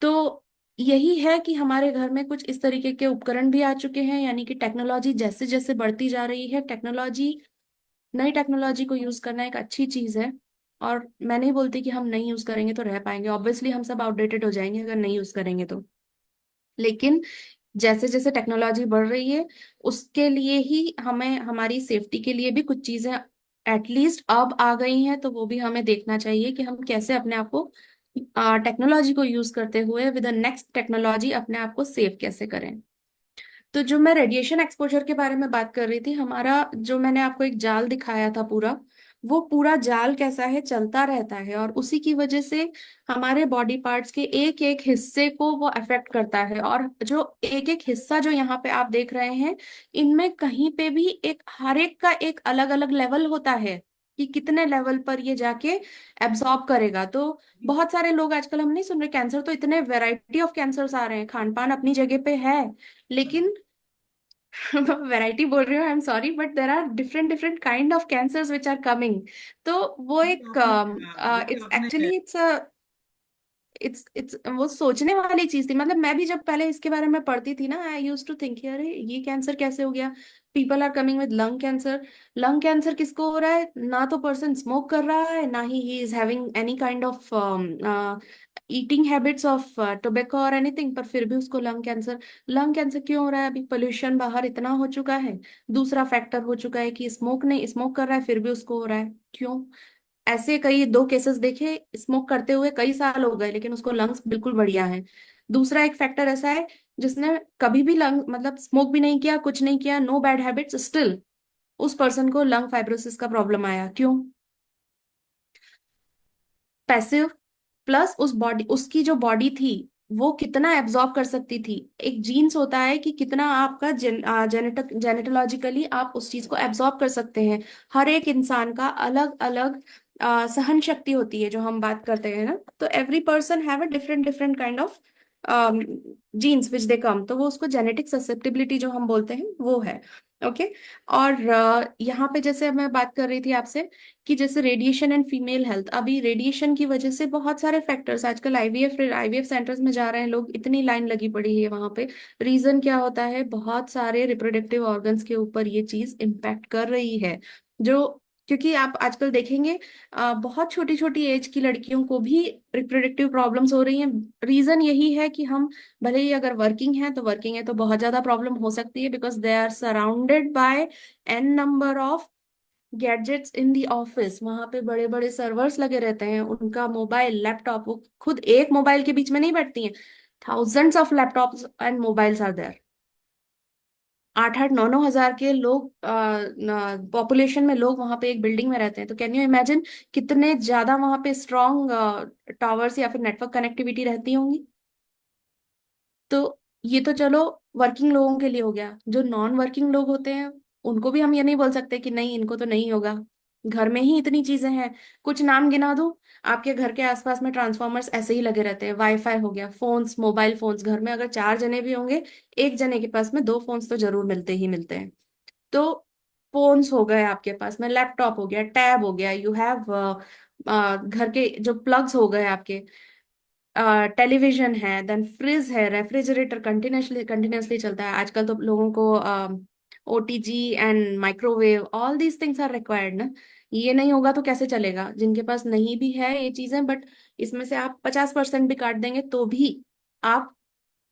S1: तो यही है कि हमारे घर में कुछ इस तरीके के उपकरण भी आ चुके हैं, यानी कि टेक्नोलॉजी जैसे जैसे बढ़ती जा रही है, टेक्नोलॉजी, नई टेक्नोलॉजी को यूज करना एक अच्छी चीज है। और मैं नहीं बोलती कि हम नहीं यूज करेंगे तो रह पाएंगे, ऑब्वियसली हम सब आउटडेटेड हो जाएंगे अगर नहीं यूज करेंगे तो। लेकिन जैसे जैसे टेक्नोलॉजी बढ़ रही है, उसके लिए ही हमें, हमारी सेफ्टी के लिए भी कुछ चीजें एटलीस्ट अब आ गई हैं। तो वो भी हमें देखना चाहिए कि हम कैसे अपने आप को, टेक्नोलॉजी को यूज करते हुए विद द नेक्स्ट टेक्नोलॉजी अपने आप को सेव कैसे करें। तो जो मैं रेडिएशन एक्सपोजर के बारे में बात कर रही थी, हमारा जो मैंने आपको एक जाल दिखाया था पूरा, वो पूरा जाल कैसा है, चलता रहता है। और उसी की वजह से हमारे बॉडी पार्ट्स के एक एक हिस्से को वो अफेक्ट करता है। और जो एक एक हिस्सा जो यहाँ पे आप देख रहे हैं, इनमें कहीं पे भी एक, हर एक का एक अलग अलग लेवल होता है कि कितने लेवल पर ये जाके एब्सॉर्ब करेगा। तो बहुत सारे लोग आजकल, हम नहीं सुन रहे, कैंसर तो इतने वैरायटी ऑफ कैंसर्स आ रहे हैं। खान पान अपनी जगह पे है, लेकिन वैरायटी बोल रही हूँ, I am sorry, but there are different different kind of cancers which are coming. तो वो
S3: ये तो
S1: एक,
S3: आपने हाँ, ये तो
S1: इट्स
S3: आपने
S1: एक्चुअली इट्स वो सोचने वाली चीज थी। मतलब मैं भी जब पहले इसके बारे में पढ़ती थी ना, आई यूज टू थिंक, अरे ये कैंसर कैसे हो गया। People are coming with lung cancer. Lung cancer किसको हो रहा है, ना तो पर्सन स्मोक कर रहा है, ना he is having any kind of eating habits of tobacco और एनीथिंग, पर फिर भी उसको लंग कैंसर। लंग कैंसर क्यों हो रहा है, अभी पोल्यूशन बाहर इतना हो चुका है। दूसरा फैक्टर हो चुका है कि स्मोक नहीं, स्मोक कर रहा है फिर भी उसको हो रहा है। क्यों? ऐसे कई दो केसेस देखे, स्मोक करते हुए कई साल हो गए लेकिन उसको लंग्स बिल्कुल बढ़िया है। दूसरा एक फैक्टर ऐसा है, जिसने कभी भी लंग, मतलब स्मोक भी नहीं किया, कुछ नहीं किया, नो बैड हैबिट्स, स्टिल उस पर्सन को लंग फाइब्रोसिस का प्रॉब्लम आया। क्यों? पैसिव, प्लस उस बॉडी, उसकी जो बॉडी थी वो कितना एब्जॉर्ब कर सकती थी। एक जीन्स होता है कि कितना आपका जेनेटोलॉजिकली आप उस चीज को एब्जॉर्ब कर सकते हैं। हर एक इंसान का अलग अलग सहन शक्ति होती है, जो हम बात करते हैं ना। तो every person have a different different kind of genes which they come, तो वो उसको जेनेटिक ससेप्टिबिलिटी जो हम बोलते हैं वो है। ओके। और यहाँ पे जैसे मैं बात कर रही थी आपसे कि जैसे रेडिएशन एंड फीमेल हेल्थ, अभी रेडिएशन की वजह से बहुत सारे फैक्टर्स, आजकल आईवीएफ सेंटर्स में जा रहे हैं लोग, इतनी लाइन लगी पड़ी है वहां पे। रीजन क्या होता है, बहुत सारे रिप्रोडक्टिव ऑर्गन्स के ऊपर ये चीज इम्पैक्ट कर रही है। जो, क्योंकि आप आजकल देखेंगे बहुत छोटी छोटी एज की लड़कियों को भी रिप्रोडक्टिव प्रॉब्लम्स हो रही हैं। रीजन यही है कि हम, भले ही अगर वर्किंग है तो बहुत ज्यादा प्रॉब्लम हो सकती है, because they are surrounded by an number of gadgets in the office. वहां पे बड़े बड़े सर्वर्स लगे रहते हैं, उनका मोबाइल लैपटॉप, वो खुद एक मोबाइल के बीच में नहीं बैठती हैं, thousands of laptops and mobiles are there. 8-8 9 9 हजार के लोग, पॉपुलेशन में लोग वहां पे एक बिल्डिंग में रहते हैं। तो कैन यू इमेजिन कितने ज्यादा वहां पे स्ट्रॉन्ग टावर्स या फिर नेटवर्क कनेक्टिविटी रहती होंगी। तो ये तो चलो वर्किंग लोगों के लिए हो गया। जो नॉन वर्किंग लोग होते हैं, उनको भी हम ये नहीं बोल सकते कि नहीं, इनको तो नहीं होगा। घर में ही इतनी चीजें हैं, कुछ नाम गिना दूं। आपके घर के आसपास में ट्रांसफॉर्मर्स ऐसे ही लगे रहते हैं, वाईफाई हो गया, फोन्स, मोबाइल फोन्स, घर में अगर 4 जने भी होंगे, एक जने के पास में 2 फोन्स तो जरूर मिलते ही मिलते हैं। तो फोन्स हो गए आपके पास में, लैपटॉप हो गया, टैब हो गया, यू हैव घर के जो प्लग्स हो गए आपके, टेलीविजन है, देन फ्रिज है, रेफ्रिजरेटर कंटिन्यूसली कंटिन्यूसली चलता है आजकल। तो लोगों को OTG and microwave, all these things are required ना। ये नहीं होगा तो कैसे चलेगा, जिनके पास नहीं भी है ये चीजें, बट इसमें से आप 50% भी काट देंगे तो भी आप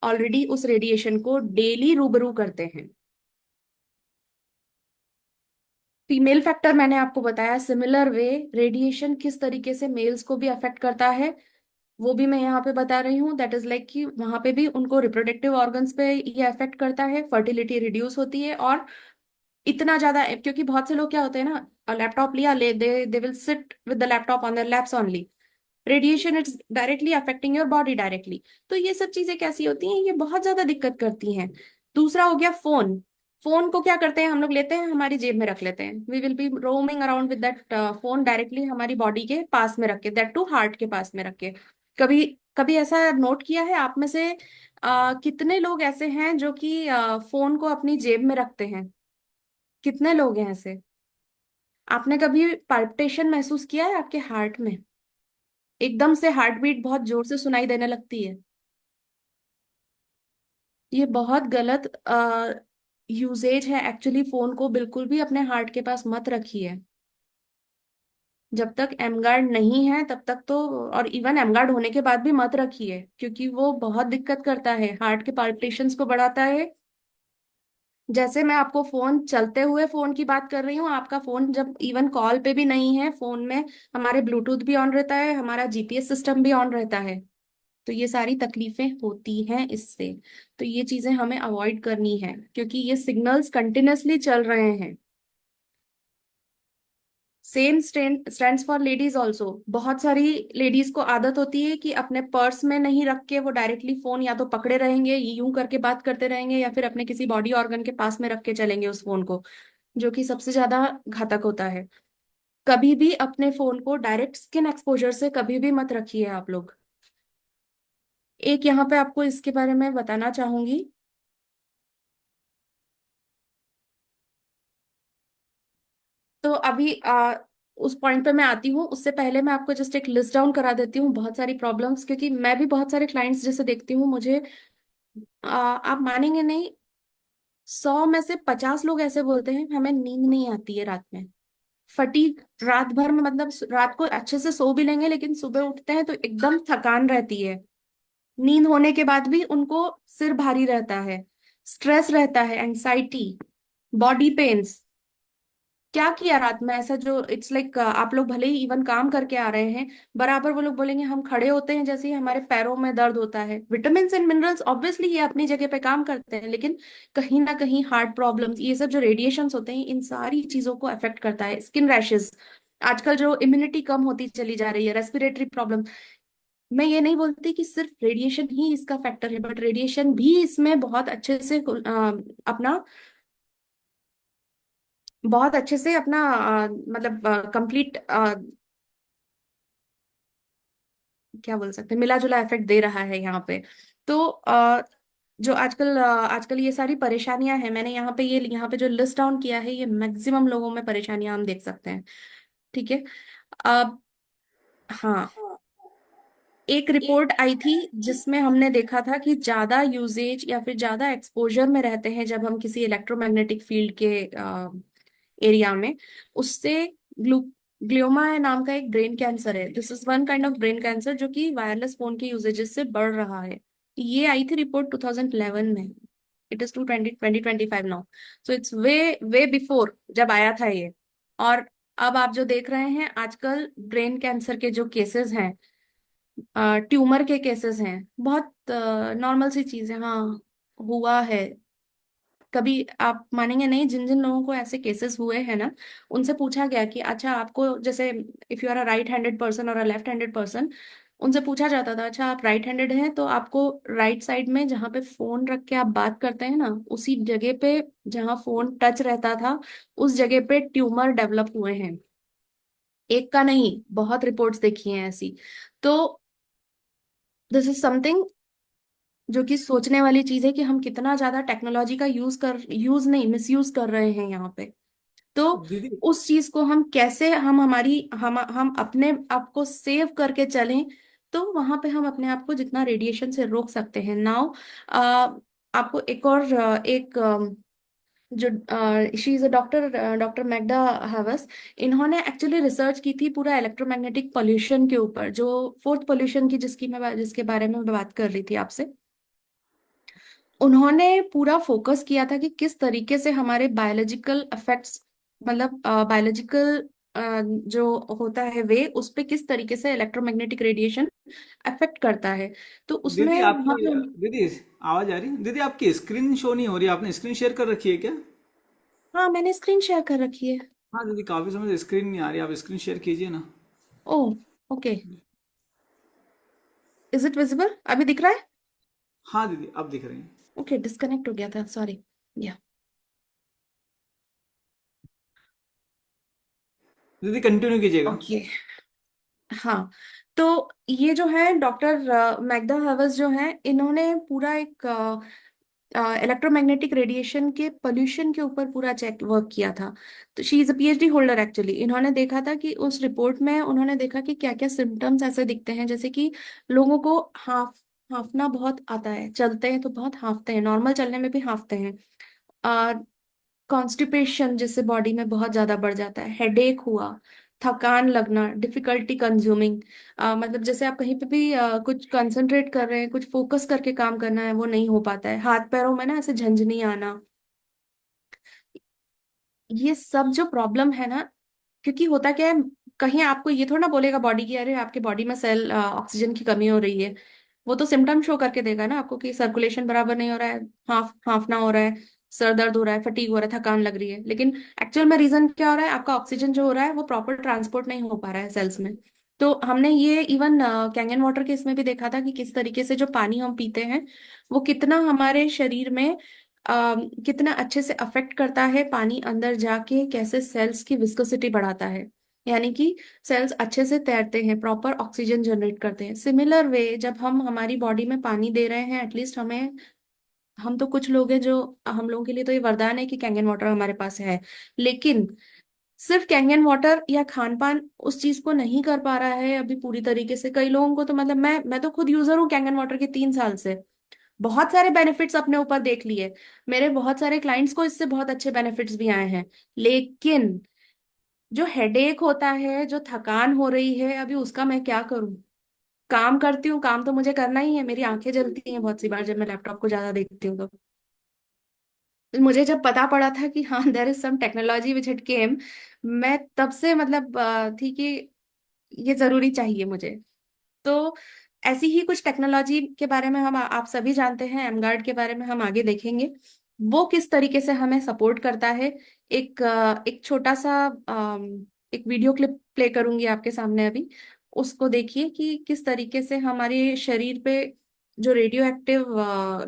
S1: ऑलरेडी उस रेडिएशन को डेली रूबरू करते हैं। फीमेल फैक्टर मैंने आपको बताया, सिमिलर वे रेडिएशन किस तरीके से मेल्स को भी अफेक्ट करता है वो भी मैं यहाँ पे बता रही हूँ। दैट इज लाइक कि वहां पे भी उनको रिप्रोडक्टिव ऑर्गन्स पे ये अफेक्ट करता है, फर्टिलिटी रिड्यूस होती है। और इतना ज्यादा, क्योंकि बहुत से लोग क्या होते हैं ना, लैपटॉप लिया, ले they will sit with the laptop on their lapse only, radiation it's directly affecting your body directly. तो ये सब चीजें कैसी होती हैं, ये बहुत ज्यादा दिक्कत करती हैं। दूसरा हो गया फोन। फोन को क्या करते हैं हम लोग, लेते हैं हमारी जेब में रख लेते हैं, we will be roaming around with that phone directly हमारी बॉडी के पास में रख के, दैट टू हार्ट के पास में रख के। कभी कभी ऐसा नोट किया है आप में से कितने लोग ऐसे हैं जो कि फोन को अपनी जेब में रखते हैं? कितने लोग हैं ऐसे? आपने कभी पाल्पिटेशन महसूस किया है आपके हार्ट में? एकदम से हार्ट बीट बहुत जोर से सुनाई देने लगती है। ये बहुत गलत यूजेज है एक्चुअली। फोन को बिल्कुल भी अपने हार्ट के पास मत रखिए। जब तक एमगार्ड नहीं है तब तक तो, और इवन एमगार्ड होने के बाद भी मत रखिए, क्योंकि वो बहुत दिक्कत करता है, हार्ट के पाल्पिटेशंस को बढ़ाता है। जैसे मैं आपको फोन, चलते हुए फोन की बात कर रही हूँ, आपका फोन जब इवन कॉल पे भी नहीं है, फोन में हमारे ब्लूटूथ भी ऑन रहता है, हमारा जीपीएस सिस्टम भी ऑन रहता है। तो ये सारी तकलीफें होती हैं इससे। तो ये चीजें हमें अवॉइड करनी है, क्योंकि ये सिग्नल्स कंटिन्यूअसली चल रहे हैं। Same stands for ladies also. बहुत सारी लेडीज को आदत होती है कि अपने पर्स में नहीं रख के वो डायरेक्टली फोन या तो पकड़े रहेंगे, यूं करके बात करते रहेंगे, या फिर अपने किसी बॉडी ऑर्गन के पास में रख के चलेंगे उस फोन को, जो कि सबसे ज्यादा घातक होता है। कभी भी अपने फोन को डायरेक्ट स्किन एक्सपोजर से कभी भी मत रखिए आप लोग। एक यहाँ पे आपको इसके बारे में बताना चाहूंगी। तो अभी उस पॉइंट पे मैं आती हूँ, उससे पहले मैं आपको जस्ट एक लिस्ट डाउन करा देती हूँ बहुत सारी प्रॉब्लम्स, क्योंकि मैं भी बहुत सारे क्लाइंट्स जैसे देखती हूँ मुझे, आप मानेंगे नहीं, 100 में से 50 लोग ऐसे बोलते हैं हमें नींद नहीं आती है रात में। फटीग, रात भर में, मतलब रात को अच्छे से सो भी लेंगे लेकिन सुबह उठते हैं तो एकदम थकान रहती है। नींद होने के बाद भी उनको सिर भारी रहता है, स्ट्रेस रहता है, एंजाइटी, बॉडी पेन्स। क्या किया रात में ऐसा जो इट्स लाइक, आप लोग भले ही इवन काम करके आ रहे हैं, बराबर वो लोग बोलेंगे हम खड़े होते हैं जैसे ही हमारे पैरों में दर्द होता है। विटामिन एंड मिनरल्स ऑब्वियसली ये अपनी जगह पे काम करते हैं, लेकिन कहीं ना कहीं हार्ट प्रॉब्लम्स, ये सब जो रेडिएशंस होते हैं, इन सारी चीजों को अफेक्ट करता है। स्किन रैशेस, आजकल जो इम्यूनिटी कम होती चली जा रही है, रेस्पिरेटरी प्रॉब्लम। मैं ये नहीं बोलती कि सिर्फ रेडिएशन ही इसका फैक्टर है, बट रेडिएशन भी इसमें बहुत अच्छे से अपना, बहुत अच्छे से अपना मतलब कंप्लीट, क्या बोल सकते हैं, मिला जुला इफेक्ट दे रहा है यहाँ पे। तो जो आजकल ये सारी परेशानियां हैं, मैंने यहाँ पे जो लिस्ट डाउन किया है, ये मैक्सिमम लोगों में परेशानियां हम देख सकते हैं। ठीक है। अब हाँ, एक रिपोर्ट आई थी जिसमें हमने देखा था कि ज्यादा यूजेज या फिर ज्यादा एक्सपोजर में रहते हैं जब हम किसी इलेक्ट्रोमैग्नेटिक फील्ड के एरिया में, उससे ग्लू ग्लियोमा है नाम का एक ब्रेन कैंसर है, this is one kind of brain cancer जो कि वायरलेस फोन के यूजेजेस से बढ़ रहा है। ये आई थी रिपोर्ट 2011 में। It is to 2025 now. So it's way way before जब आया था ये। और अब आप जो देख रहे हैं आजकल ब्रेन कैंसर के जो केसेस हैं, ट्यूमर के केसेस हैं, बहुत नॉर्मल सी चीज है। हाँ, हुआ है। कभी आप मानेंगे नहीं, जिन जिन लोगों को ऐसे केसेस हुए हैं ना, उनसे पूछा गया कि अच्छा आपको, जैसे if you are a right handed person और अ लेफ्ट हैंडेड पर्सन, उनसे पूछा जाता था अच्छा आप राइट हैंडेड हैं तो आपको राइट साइड में जहाँ पे फोन रख के आप बात करते हैं ना, उसी जगह पे जहाँ फोन टच रहता था, उस जगह पे ट्यूमर डेवलप हुए हैं। एक का नहीं, बहुत रिपोर्ट्स देखी हैं ऐसी। तो दिस इज समथिंग जो कि सोचने वाली चीज है कि हम कितना ज्यादा टेक्नोलॉजी का यूज नहीं, मिसयूज कर रहे हैं यहाँ पे। तो
S3: दीदी।
S1: उस चीज को हम कैसे, हम अपने आप को सेव करके चलें, तो वहां पे हम अपने आप को जितना रेडिएशन से रोक सकते हैं। नाउ आपको एक और एक जो she is a doctor, doctor Magda Havas. इन्होंने एक्चुअली रिसर्च की थी पूरा इलेक्ट्रोमैग्नेटिक पोल्यूशन के ऊपर, जो फोर्थ पोल्यूशन की जिसके बारे में मैं बात कर रही थी आपसे। उन्होंने पूरा फोकस किया था कि किस तरीके से हमारे बायोलॉजिकल इफेक्ट्स, मतलब बायोलॉजिकल जो होता है वे, उस पे किस तरीके से इलेक्ट्रोमैग्नेटिक रेडिएशन अफेक्ट करता है। तो
S3: दीदी
S1: उसमें वहां
S3: आपकी,
S1: पे
S3: दीदी आवाज आ रही है? दीदी आपकी स्क्रीन शो नहीं हो रही, आपने स्क्रीन शेयर कर रखी है क्या?
S1: हाँ, मैंने स्क्रीन शेयर कर रखी है।
S3: हाँ दीदी, काफी समय से स्क्रीन नहीं आ रही, आप स्क्रीन शेयर कीजिए ना।
S1: ओ, ओके। Is it visible? अभी दिख रहा है?
S3: हाँ दीदी अब दिख रही है।
S1: ओके, डिस्कनेक्ट हो गया था, सॉरी। या
S3: दीदी कंटिन्यू कीजिएगा।
S1: ओके। हाँ, तो ये जो है डॉक्टर मैग्दा हवर्स जो है, इन्होंने पूरा एक इलेक्ट्रोमैग्नेटिक रेडिएशन के पोल्यूशन के ऊपर पूरा चेक वर्क किया था। तो she is a PhD holder actually. इन्होंने देखा था कि उस रिपोर्ट में उन्होंने देखा कि क्या क्या सिम्टम्स ऐसे दिखते हैं, जैसे कि लोगों को हांफना बहुत आता है, चलते हैं तो बहुत हांफते हैं, नॉर्मल चलने में भी हांफते हैं। कॉन्स्टिपेशन जिससे बॉडी में बहुत ज्यादा बढ़ जाता है, हेडेक हुआ, थकान लगना, डिफिकल्टी कंज्यूमिंग, मतलब जैसे आप कहीं पे भी कुछ कंसंट्रेट कर रहे हैं, कुछ फोकस करके काम करना है, वो नहीं हो पाता है, हाथ पैरों में ना ऐसे झंझनी आना, ये सब जो प्रॉब्लम है ना। क्योंकि होता क्या है, कहीं आपको ये थोड़ा ना बोलेगा बॉडी की, अरे आपके बॉडी में सेल ऑक्सीजन की कमी हो रही है। वो तो सिम्टम शो करके देगा ना आपको कि सर्कुलेशन बराबर नहीं हो रहा है, हाफना हो रहा है, सर दर्द हो रहा है, फटीग हो रहा है, थकान लग रही है। लेकिन एक्चुअल में रीजन क्या हो रहा है, आपका ऑक्सीजन जो हो रहा है वो प्रॉपर ट्रांसपोर्ट नहीं हो पा रहा है सेल्स में। तो हमने ये इवन कैंगन वाटर के इसमें भी देखा था कि किस तरीके से जो पानी हम पीते हैं वो कितना हमारे शरीर में कितना अच्छे से अफेक्ट करता है, पानी अंदर जाके कैसे सेल्स की विस्कोसिटी बढ़ाता है, यानी कि सेल्स अच्छे से तैरते हैं, प्रॉपर ऑक्सीजन जनरेट करते हैं। सिमिलर वे जब हम हमारी बॉडी में पानी दे रहे हैं, एटलीस्ट हमें, हम तो कुछ लोग हैं जो, हम लोगों के लिए तो ये वरदान है कि कैंगन वाटर हमारे पास है। लेकिन सिर्फ कैंगन वाटर या खान पान उस चीज को नहीं कर पा रहा है अभी पूरी तरीके से। कई लोगों को तो, मतलब मैं तो खुद यूजर हूँ कैंगन वाटर के 3 साल से, बहुत सारे बेनिफिट्स अपने ऊपर देख लिए। मेरे बहुत सारे क्लाइंट्स को इससे बहुत अच्छे बेनिफिट्स भी आए हैं। लेकिन जो हेडेक होता है, जो थकान हो रही है, अभी उसका मैं क्या करूं? काम करती हूँ, काम तो मुझे करना ही है, मेरी आंखें जलती हैं बहुत सी बार जब मैं लैपटॉप को ज्यादा देखती हूँ। तो मुझे जब पता पड़ा था कि हाँ there is some technology which it came, मैं तब से मतलब थी कि ये जरूरी चाहिए मुझे। तो ऐसी ही कुछ टेक्नोलॉजी के बारे में हम, आप सभी जानते हैं, एमगार्ड के बारे में हम आगे देखेंगे, वो किस तरीके से हमें सपोर्ट करता है। एक छोटा सा एक वीडियो क्लिप प्ले करूंगी आपके सामने अभी, उसको देखिए कि किस तरीके से हमारे शरीर पे जो रेडियो एक्टिव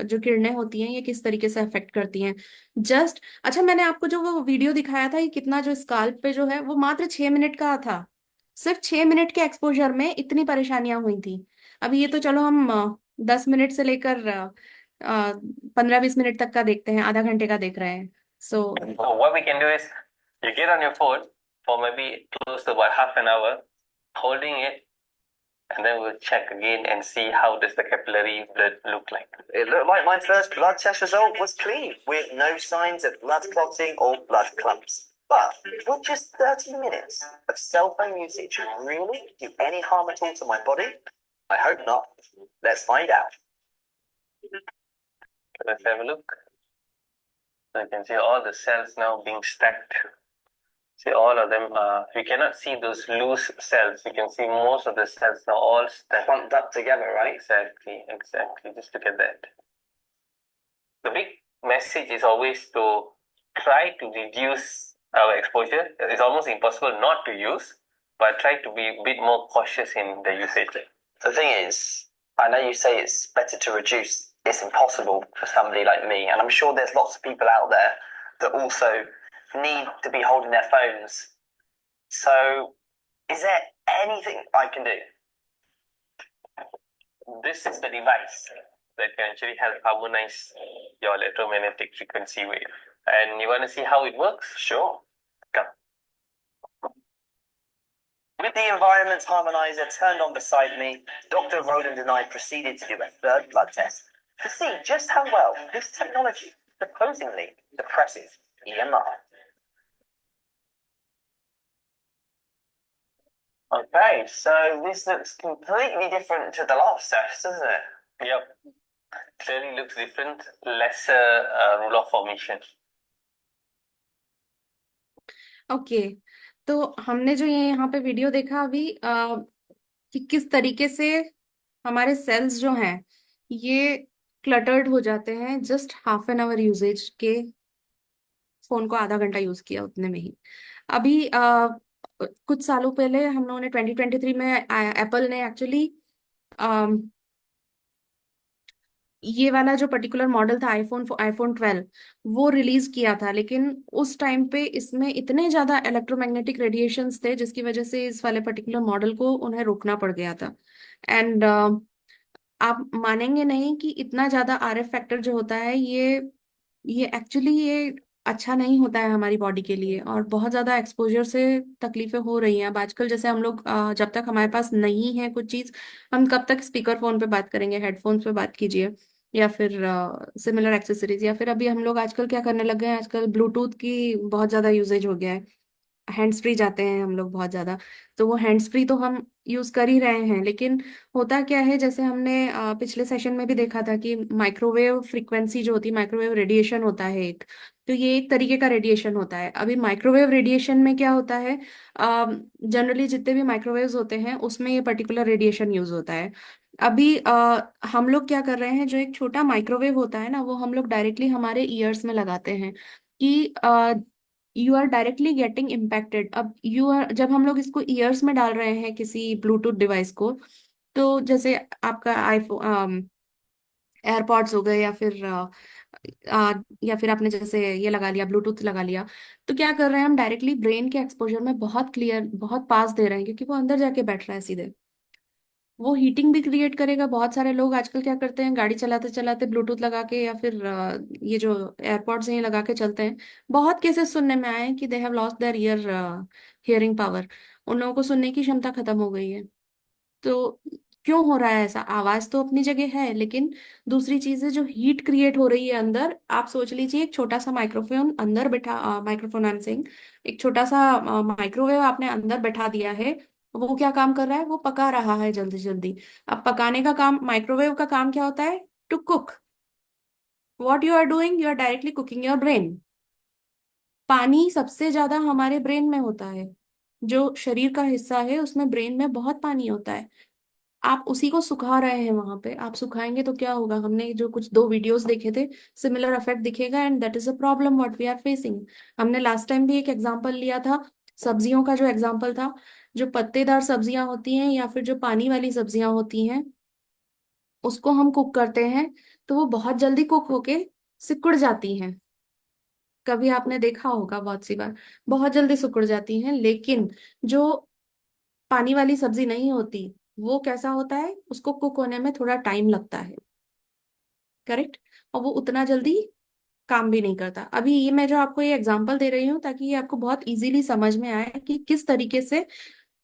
S1: जो किरणें होती हैं ये किस तरीके से अफेक्ट करती हैं। जस्ट, अच्छा, मैंने आपको जो वो वीडियो दिखाया था, ये कितना जो स्काल्प पे जो है, वो मात्र 6 मिनट का था। सिर्फ 6 मिनट के एक्सपोजर में इतनी परेशानियां हुई थी। अभी ये तो चलो हम 10 मिनट से लेकर 15-20 मिनट तक का देखते हैं, आधा घंटे का देख रहे हैं। सो
S4: So what we can do is you get on your phone for maybe close to about half an hour, holding it, and then we'll check again and see how does the capillary blood look like.
S5: It looked like my first blood test result was clean, with no signs of blood clotting or blood clumps. But would just 30 minutes of cell phone usage really do any harm at all to my body? I hope not. Let's find out.
S4: Let's have a look. So you can see all the cells now being stacked. See all of them. You cannot see those loose cells. You can see most of the cells now all stacked.
S5: Clumped up together, right?
S4: Exactly, exactly. Just look at that. The big message is always to try to reduce our exposure. It's almost impossible not to use, but try to be a bit more cautious in the usage.
S5: The thing is, I know you say it's better to reduce. It's impossible for somebody like me, and I'm sure there's lots of people out there that also need to be holding their phones. So, is there anything I can do?
S4: This is the device that can actually help harmonize your electromagnetic frequency wave. And you want to see how it works?
S5: Sure.
S4: Come.
S5: With the environment harmonizer turned on beside me, Dr. Roland and I proceeded to do a third blood test to see just how well this technology supposedly suppresses EMI. Okay, so this looks completely different to the last test, doesn't it?
S4: Yep. Clearly looks different, lesser rule of formation.
S1: Okay, तो हमने जो ये यहाँ पे वीडियो देखा अभी कि किस तरीके से हमारे सेल्स जो हैं ये क्लटर्ड हो जाते हैं just half an hour usages के, फोन को आधा घंटा यूज किया उतने में ही। अभी कुछ सालों पहले हम लोगों ने 2023 में एप्पल ने एक्चुअली ये वाला जो पर्टिकुलर मॉडल था आईफोन 12 वो रिलीज किया था, लेकिन उस टाइम पे इसमें इतने ज्यादा इलेक्ट्रोमैग्नेटिक रेडिएशंस थे जिसकी वजह से इस वाले पर्टिकुलर मॉडल को उन्हें रोकना पड़ गया था। एंड आप मानेंगे नहीं कि इतना ज्यादा आरएफ फैक्टर जो होता है ये एक्चुअली ये अच्छा नहीं होता है हमारी बॉडी के लिए, और बहुत ज्यादा एक्सपोजर से तकलीफें हो रही हैं। अब आजकल जैसे हम लोग जब तक हमारे पास नहीं है कुछ चीज, हम कब तक स्पीकर फोन पे बात करेंगे, हेडफोन्स पे बात कीजिए, या फिर सिमिलर एक्सेसरीज, या फिर अभी हम लोग आजकल क्या करने लग गए हैं, आजकल ब्लूटूथ की बहुत ज्यादा यूजेज हो गया है। हैंड्स फ्री जाते हैं हम लोग बहुत ज्यादा, तो वो हैंड्स फ्री तो हम यूज कर ही रहे हैं, लेकिन होता क्या है, जैसे हमने पिछले सेशन में भी देखा था कि माइक्रोवेव फ्रीक्वेंसी जो होती है, माइक्रोवेव रेडिएशन होता है एक, तो ये एक तरीके का रेडिएशन होता है। अभी माइक्रोवेव रेडिएशन में क्या होता है, जनरली जितने भी माइक्रोवेव्स होते हैं उसमें ये पर्टिकुलर रेडिएशन यूज होता है। अभी हम लोग क्या कर रहे हैं, जो एक छोटा माइक्रोवेव होता है ना, वो हम लोग डायरेक्टली हमारे ईयर्स में लगाते हैं कि you are directly getting impacted. अब यू आर, जब हम लोग इसको ईयर्स में डाल रहे हैं किसी ब्लूटूथ डिवाइस को, तो जैसे आपका आईफोन एयरपॉड्स हो गए, या फिर आपने जैसे ये लगा लिया, ब्लूटूथ लगा लिया, तो क्या कर रहे हैं हम, डायरेक्टली ब्रेन के एक्सपोजर में बहुत क्लियर, बहुत पास दे रहे हैं, क्योंकि वो अंदर जाके बैठ रहा है सीधे। वो हीटिंग भी क्रिएट करेगा। बहुत सारे लोग आजकल क्या करते हैं, गाड़ी चलाते चलाते ब्लूटूथ लगा के या फिर ये जो एयरपॉड्स हैं ये लगा के चलते हैं। बहुत केसेस सुनने में आए हैं कि they have lost their hearing power, उन लोगों को सुनने की क्षमता खत्म हो गई है। तो क्यों हो रहा है ऐसा? आवाज तो अपनी जगह है, लेकिन दूसरी चीज है जो हीट क्रिएट हो रही है अंदर। आप सोच लीजिए, एक छोटा सा माइक्रोफोन अंदर बैठा, माइक्रोफोन आई एम सेइंग, एक छोटा सा माइक्रोवेव आपने अंदर बैठा दिया है, वो क्या काम कर रहा है, वो पका रहा है जल्दी जल्दी। अब पकाने का काम, माइक्रोवेव का काम क्या होता है, to cook. What you are doing, you are directly cooking your brain. पानी सबसे ज्यादा हमारे ब्रेन में होता है, जो शरीर का हिस्सा है उसमें ब्रेन में बहुत पानी होता है। आप उसी को सुखा रहे हैं वहां पे। आप सुखाएंगे तो क्या होगा, हमने जो कुछ दो वीडियोस देखे थे, सिमिलर इफेक्ट दिखेगा, and that is a problem what we are facing. हमने लास्ट टाइम भी एक एग्जांपल लिया था, सब्जियों का जो एग्जांपल था, जो पत्तेदार सब्जियां होती हैं या फिर जो पानी वाली सब्जियां होती हैं, उसको हम कुक करते हैं तो वो बहुत जल्दी कुक होके सिकुड़ जाती हैं। कभी आपने देखा होगा, बहुत सी बार बहुत जल्दी सिकुड़ जाती हैं। लेकिन जो पानी वाली सब्जी नहीं होती, वो कैसा होता है, उसको कुक होने में थोड़ा टाइम लगता है, करेक्ट, और वो उतना जल्दी काम भी नहीं करता। अभी ये मैं जो आपको ये एग्जांपल दे रही हूँ ताकि ये आपको बहुत इजीली समझ में आए कि किस तरीके से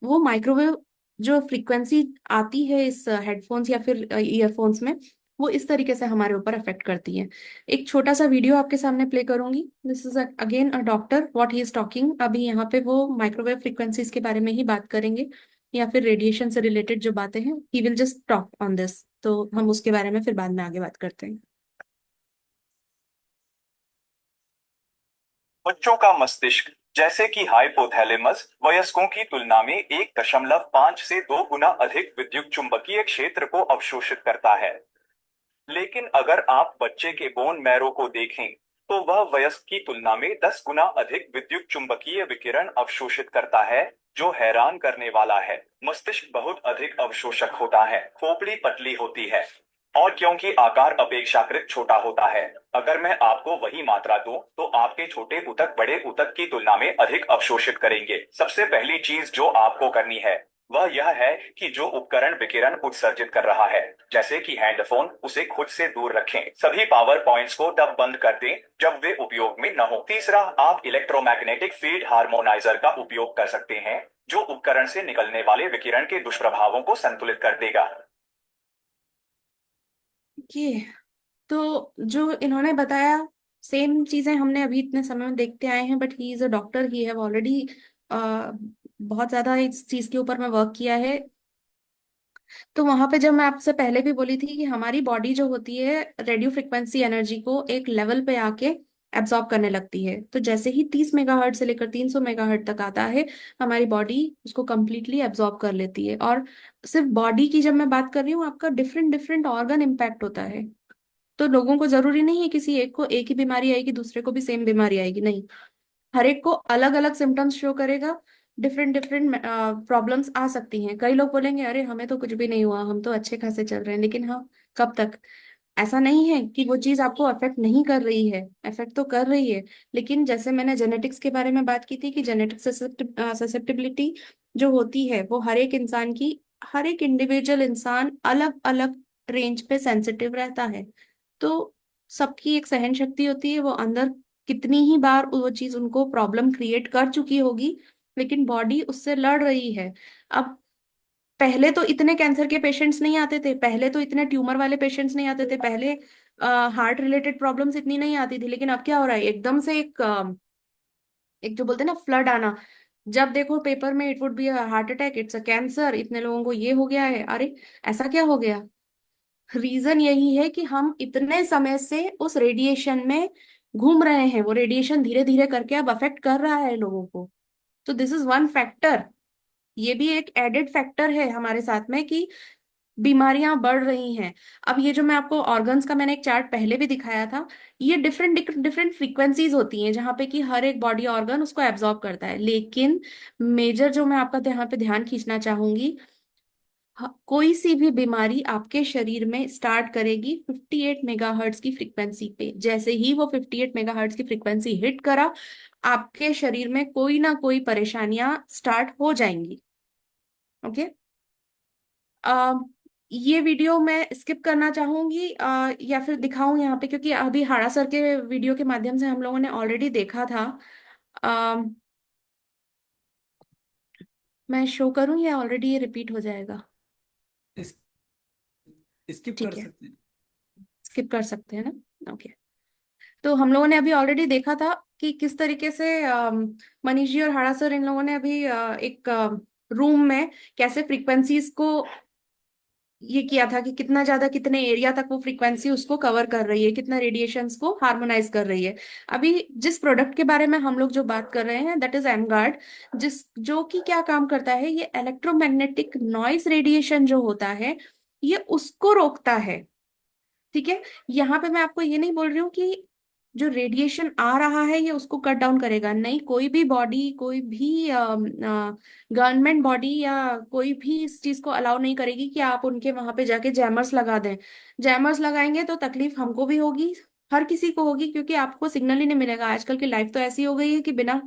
S1: वो माइक्रोवेव जो फ्रीक्वेंसी आती है इस हेडफोन्स या फिर ईयरफोन्स में, वो इस तरीके से हमारे ऊपर अफेक्ट करती है। एक छोटा सा वीडियो आपके सामने प्ले करूंगी। This is again a doctor, what he is talking. अभी यहाँ पे वो माइक्रोवेव फ्रीक्वेंसीज के बारे में ही बात करेंगे, या फिर रेडिएशन से रिलेटेड जो बातें हैं, he will just talk on this, तो हम उसके बारे में फिर बाद में आगे बात करते हैं।
S6: बच्चों का मस्तिष्क, जैसे कि हाइपोथैलेमस, वयस्कों की तुलना में 1.5 से 2 गुना अधिक विद्युत चुंबकीय क्षेत्र को अवशोषित करता है। लेकिन अगर आप बच्चे के बोन मैरो को देखें, तो वह वयस्क की तुलना में 10 गुना अधिक विद्युत चुंबकीय विकिरण अवशोषित करता है, जो हैरान करने वाला है। मस्तिष्क बहुत अधिक अवशोषक होता है, खोपड़ी पतली होती है, और क्योंकि आकार अपेक्षाकृत छोटा होता है, अगर मैं आपको वही मात्रा दूं, तो आपके छोटे ऊतक बड़े ऊतक की तुलना में अधिक अवशोषित करेंगे। सबसे पहली चीज जो आपको करनी है वह यह है कि जो उपकरण विकिरण उत्सर्जित कर रहा है, जैसे कि हैंडफोन, उसे खुद से दूर रखें। सभी पावर पॉइंट्स को तब बंद कर दें जब वे उपयोग में न हो। तीसरा, आप इलेक्ट्रोमैग्नेटिक फील्ड हार्मोनाइजर का उपयोग कर सकते हैं, जो उपकरण से निकलने वाले विकिरण के दुष्प्रभावों को संतुलित कर देगा।
S1: ये तो जो इन्होंने बताया, सेम चीजें हमने अभी इतने समय में देखते आए हैं, but he is a doctor, he have already बहुत ज्यादा इस चीज के ऊपर में वर्क किया है। तो वहां पे जब मैं आपसे पहले भी बोली थी कि हमारी बॉडी जो होती है रेडियो फ्रिक्वेंसी एनर्जी को एक लेवल पे आके एब्जॉर्ब करने लगती है, तो जैसे ही 30 मेगाहर्ट्ज से लेकर 300 मेगाहर्ट्ज तक आता है, हमारी बॉडी उसको कंप्लीटली एब्जॉर्ब कर लेती है। और सिर्फ बॉडी की जब मैं बात कर रही हूँ, आपका डिफरेंट डिफरेंट ऑर्गन इम्पैक्ट होता है। तो लोगों को जरूरी नहीं है किसी एक को एक ही बीमारी आएगी, दूसरे को भी सेम बीमारी आएगी, नहीं। हर एक को अलग अलग सिम्टम्स शो करेगा, डिफरेंट डिफरेंट प्रॉब्लम्स आ सकती हैं। कई लोग बोलेंगे अरे हमें तो कुछ भी नहीं हुआ, हम तो अच्छे खासे चल रहे हैं, लेकिन हाँ, कब तक? ऐसा नहीं है कि वो चीज आपको अफेक्ट नहीं कर रही है, अफेक्ट तो कर रही है। लेकिन जैसे मैंने जेनेटिक्स के बारे में बात की थी कि जेनेटिक ससेप्टिबिलिटी जो होती है वो हर एक इंसान की, हर एक इंडिविजुअल इंसान अलग अलग रेंज पे सेंसिटिव रहता है। तो सबकी एक सहन शक्ति होती है, वो अंदर कितनी ही बार वो चीज उनको प्रॉब्लम क्रिएट कर चुकी होगी, लेकिन बॉडी उससे लड़ रही है। अब पहले तो इतने कैंसर के पेशेंट्स नहीं आते थे, पहले तो इतने ट्यूमर वाले पेशेंट्स नहीं आते थे, पहले हार्ट रिलेटेड प्रॉब्लम्स इतनी नहीं आती थी। लेकिन अब क्या हो रहा है, एकदम से एक जो बोलते हैं ना फ्लड आना। जब देखो पेपर में it would be heart attack, it's a cancer, इतने लोगों को ये हो गया है, अरे ऐसा क्या हो गया? रीजन यही है कि हम इतने समय से उस रेडिएशन में घूम रहे हैं, वो रेडिएशन धीरे धीरे करके अब अफेक्ट कर रहा है लोगों को। तो दिस इज वन फैक्टर। ये भी एक एडेड फैक्टर है हमारे साथ में कि बीमारियां बढ़ रही हैं। अब ये जो मैं आपको ऑर्गन्स का मैंने एक चार्ट पहले भी दिखाया था, ये डिफरेंट डिफरेंट फ्रीक्वेंसीज होती हैं जहाँ पे कि हर एक बॉडी ऑर्गन उसको एब्जॉर्ब करता है। लेकिन मेजर जो मैं आपका यहाँ पे ध्यान खींचना चाहूंगी, कोई सी भी बीमारी आपके शरीर में स्टार्ट करेगी 58 मेगाहर्ट्ज की फ्रीक्वेंसी पे। जैसे ही वो 58 मेगाहर्ट्ज की फ्रीक्वेंसी हिट करा, आपके शरीर में कोई ना कोई परेशानियां स्टार्ट हो जाएंगी। ओके। आ, ये वीडियो मैं स्किप करना चाहूंगी, या फिर दिखाऊं यहाँ पे, क्योंकि अभी हाड़ा सर के वीडियो के माध्यम से हम लोगों ने ऑलरेडी देखा था। आ, मैं शो करूं या ऑलरेडी ये रिपीट हो जाएगा?
S3: स्किप कर
S1: ठीक है,
S3: सकते हैं।
S1: स्किप कर सकते हैं ना? ओके। तो हम लोगों ने अभी ऑलरेडी देखा था कि किस तरीके से मनीष जी और हाड़ा सर इन लोगों ने अभी एक रूम में कैसे फ्रीक्वेंसीज को ये किया था कि कितना ज्यादा कितने एरिया तक वो फ्रीक्वेंसी उसको कवर कर रही है, कितना रेडिएशंस को हार्मोनाइज कर रही है। अभी जिस प्रोडक्ट के बारे में हम लोग जो बात कर रहे हैं, दैट इज एमगार्ड, जिस जो कि क्या काम करता है, ये इलेक्ट्रोमैग्नेटिक नॉइस रेडिएशन जो होता है, ये उसको रोकता है। ठीक है। यहाँ पे मैं आपको ये नहीं बोल रही हूँ कि जो रेडिएशन आ रहा है ये उसको कट डाउन करेगा, नहीं। कोई भी बॉडी, कोई भी गवर्नमेंट बॉडी या कोई भी इस चीज को अलाउ नहीं करेगी कि आप उनके वहां पे जाके जैमर्स लगा दें। जैमर्स लगाएंगे तो तकलीफ हमको भी होगी, हर किसी को होगी, क्योंकि आपको सिग्नल ही नहीं मिलेगा। आजकल की लाइफ तो ऐसी हो गई है कि बिना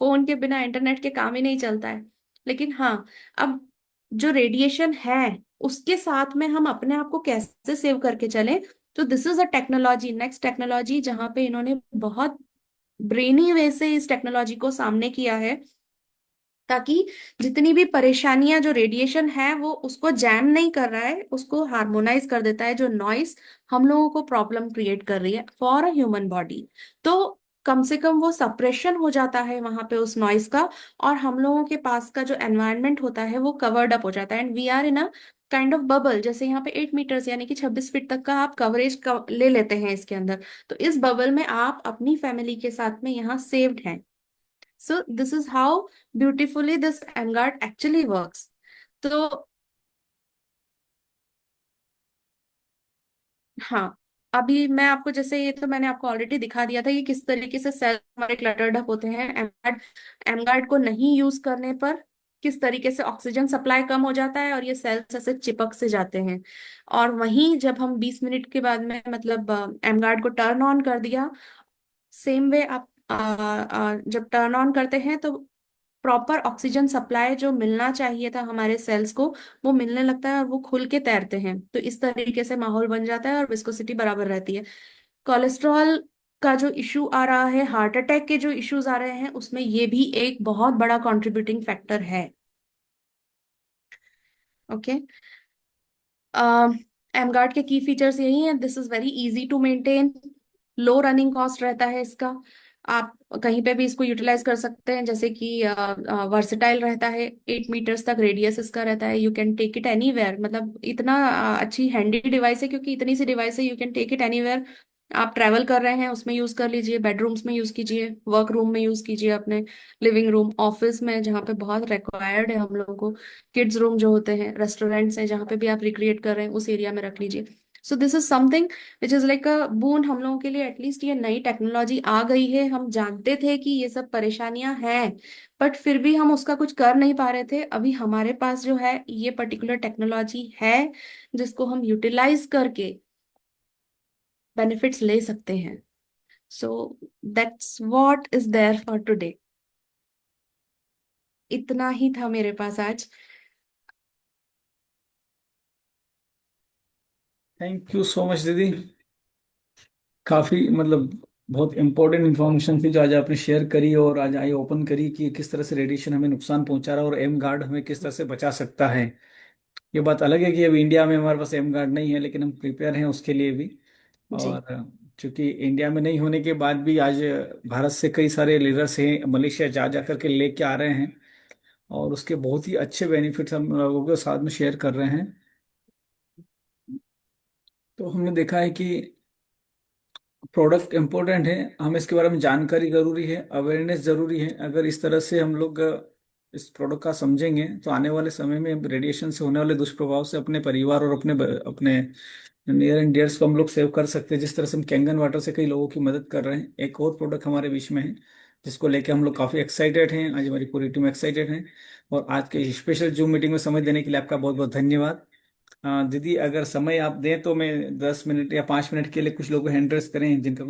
S1: फोन के, बिना इंटरनेट के काम ही नहीं चलता है। लेकिन हाँ, अब जो रेडिएशन है उसके साथ में हम अपने आप को कैसे सेव करके चलें, तो this is a technology, next technology, जहां पे इन्होंने बहुत ब्रेनी वे से इस टेक्नोलॉजी को सामने किया है, ताकि जितनी भी परेशानियां जो रेडिएशन है वो उसको जैम नहीं कर रहा है, उसको हार्मोनाइज कर देता है। जो नॉइस हम लोगों को प्रॉब्लम क्रिएट कर रही है फॉर अ ह्यूमन बॉडी, तो कम से कम वो सप्रेशन हो जाता है वहां पे उस नॉइस का, और हम लोगों के पास का जो एनवायरनमेंट होता है वो कवर्ड अप हो जाता है, and we are in a kind of bubble. जैसे यहाँ पे 8 मीटर्स यानी कि 26 फीट तक का आप कवरेज ले लेते हैं इसके अंदर, तो इस बबल में आप अपनी फैमिली के साथ में यहाँ सेव्ड हैं। So this is how beautifully this Vanguard actually works. तो हाँ, अभी मैं आपको, जैसे ये तो मैंने आपको ऑलरेडी दिखा दिया था कि किस तरीके से सेल हमारे क्लटर्ड अप होते हैं। एमगार्ड को नहीं यूज करने पर किस तरीके से ऑक्सीजन सप्लाई कम हो जाता है और ये सेल्स ऐसे चिपक से जाते हैं। और वहीं जब हम 20 मिनट के बाद में, मतलब एमगार्ड को टर्न ऑन कर दिया, सेम वे आप जब टर्न ऑन करते हैं तो प्रॉपर ऑक्सीजन सप्लाई जो मिलना चाहिए था हमारे सेल्स को, वो मिलने लगता है और वो खुल के तैरते हैं। तो इस तरीके से माहौल बन जाता है और विस्कोसिटी बराबर रहती है। कोलेस्ट्रॉल का जो इशू आ रहा है, हार्ट अटैक के जो इश्यूज आ रहे हैं, उसमें ये भी एक बहुत बड़ा कंट्रीब्यूटिंग फैक्टर है। ओके। एम गार्ड के की फीचर्स यही हैं, this is very easy to maintain, low running cost रहता है इसका, आप कहीं पे भी इसको यूटिलाइज कर सकते हैं, जैसे कि वर्सेटाइल रहता है, 8 मीटर्स तक रेडियस इसका रहता है, you can take it anywhere, मतलब इतना अच्छी हैंडी डिवाइस है, क्योंकि इतनी सी डिवाइस है, you can take it anywhere. आप ट्रैवल कर रहे हैं उसमें यूज कर लीजिए, बेडरूम्स में यूज कीजिए, वर्क रूम में यूज कीजिए, अपने लिविंग रूम, ऑफिस में जहाँ पे बहुत रिक्वायर्ड है हम लोगों को, किड्स रूम जो होते हैं, रेस्टोरेंट्स हैं जहाँ पे भी आप रिक्रिएट कर रहे हैं उस एरिया में रख लीजिए। So this is something which is like a boon हम लोगों के लिए, एटलीस्ट ये नई टेक्नोलॉजी आ गई है, हम जानते थे कि ये सब परेशानियां हैं, बट फिर भी हम उसका कुछ कर नहीं पा रहे थे। अभी हमारे पास जो है ये पर्टिकुलर टेक्नोलॉजी है, जिसको हम यूटिलाइज करके बेनिफिट्स ले सकते हैं। So that's what is there for today. इतना ही था मेरे पास आज।
S3: थैंक यू सो मच दीदी। काफी मतलब बहुत इंपॉर्टेंट इंफॉर्मेशन थी जो आज आपने शेयर करी, और आज आई ओपन करी कि किस तरह से रेडिएशन हमें नुकसान पहुंचा रहा है और एम गार्ड हमें किस तरह से बचा सकता है। ये बात अलग है कि अब इंडिया में हमारे पास एम गार्ड नहीं है, लेकिन हम प्रिपेयर हैं उसके लिए भी।
S1: जी।
S3: और चूंकि इंडिया में नहीं होने के बाद भी आज भारत से कई सारे लीडर्स हैं मलेशिया जा जा करके लेके आ रहे हैं, और उसके बहुत ही अच्छे बेनिफिट्स हम लोगों के साथ में शेयर कर रहे हैं। तो हमने देखा है कि प्रोडक्ट इम्पोर्टेंट है, हमें इसके बारे में जानकारी जरूरी है, अवेयरनेस जरूरी है। अगर इस तरह से हम लोग इस प्रोडक्ट का समझेंगे तो आने वाले समय में रेडिएशन से होने वाले दुष्प्रभाव से अपने परिवार और अपने अपने नियर एंड डियर्स को हम लोग सेव कर सकते हैं, जिस तरह से हम कैंगन वाटर से कई लोगों की मदद कर रहे हैं। एक और प्रोडक्ट हमारे बीच में है जिसको लेके हम लोग काफ़ी एक्साइटेड हैं, आज हमारी पूरी टीम एक्साइटेड है। और आज के स्पेशल जूम मीटिंग में समय देने के लिए आपका बहुत बहुत धन्यवाद। दीदी अगर समय आप दें तो मैं 10 मिनट या 5 मिनट के लिए कुछ लोगों को हैंड रेस करें जिनका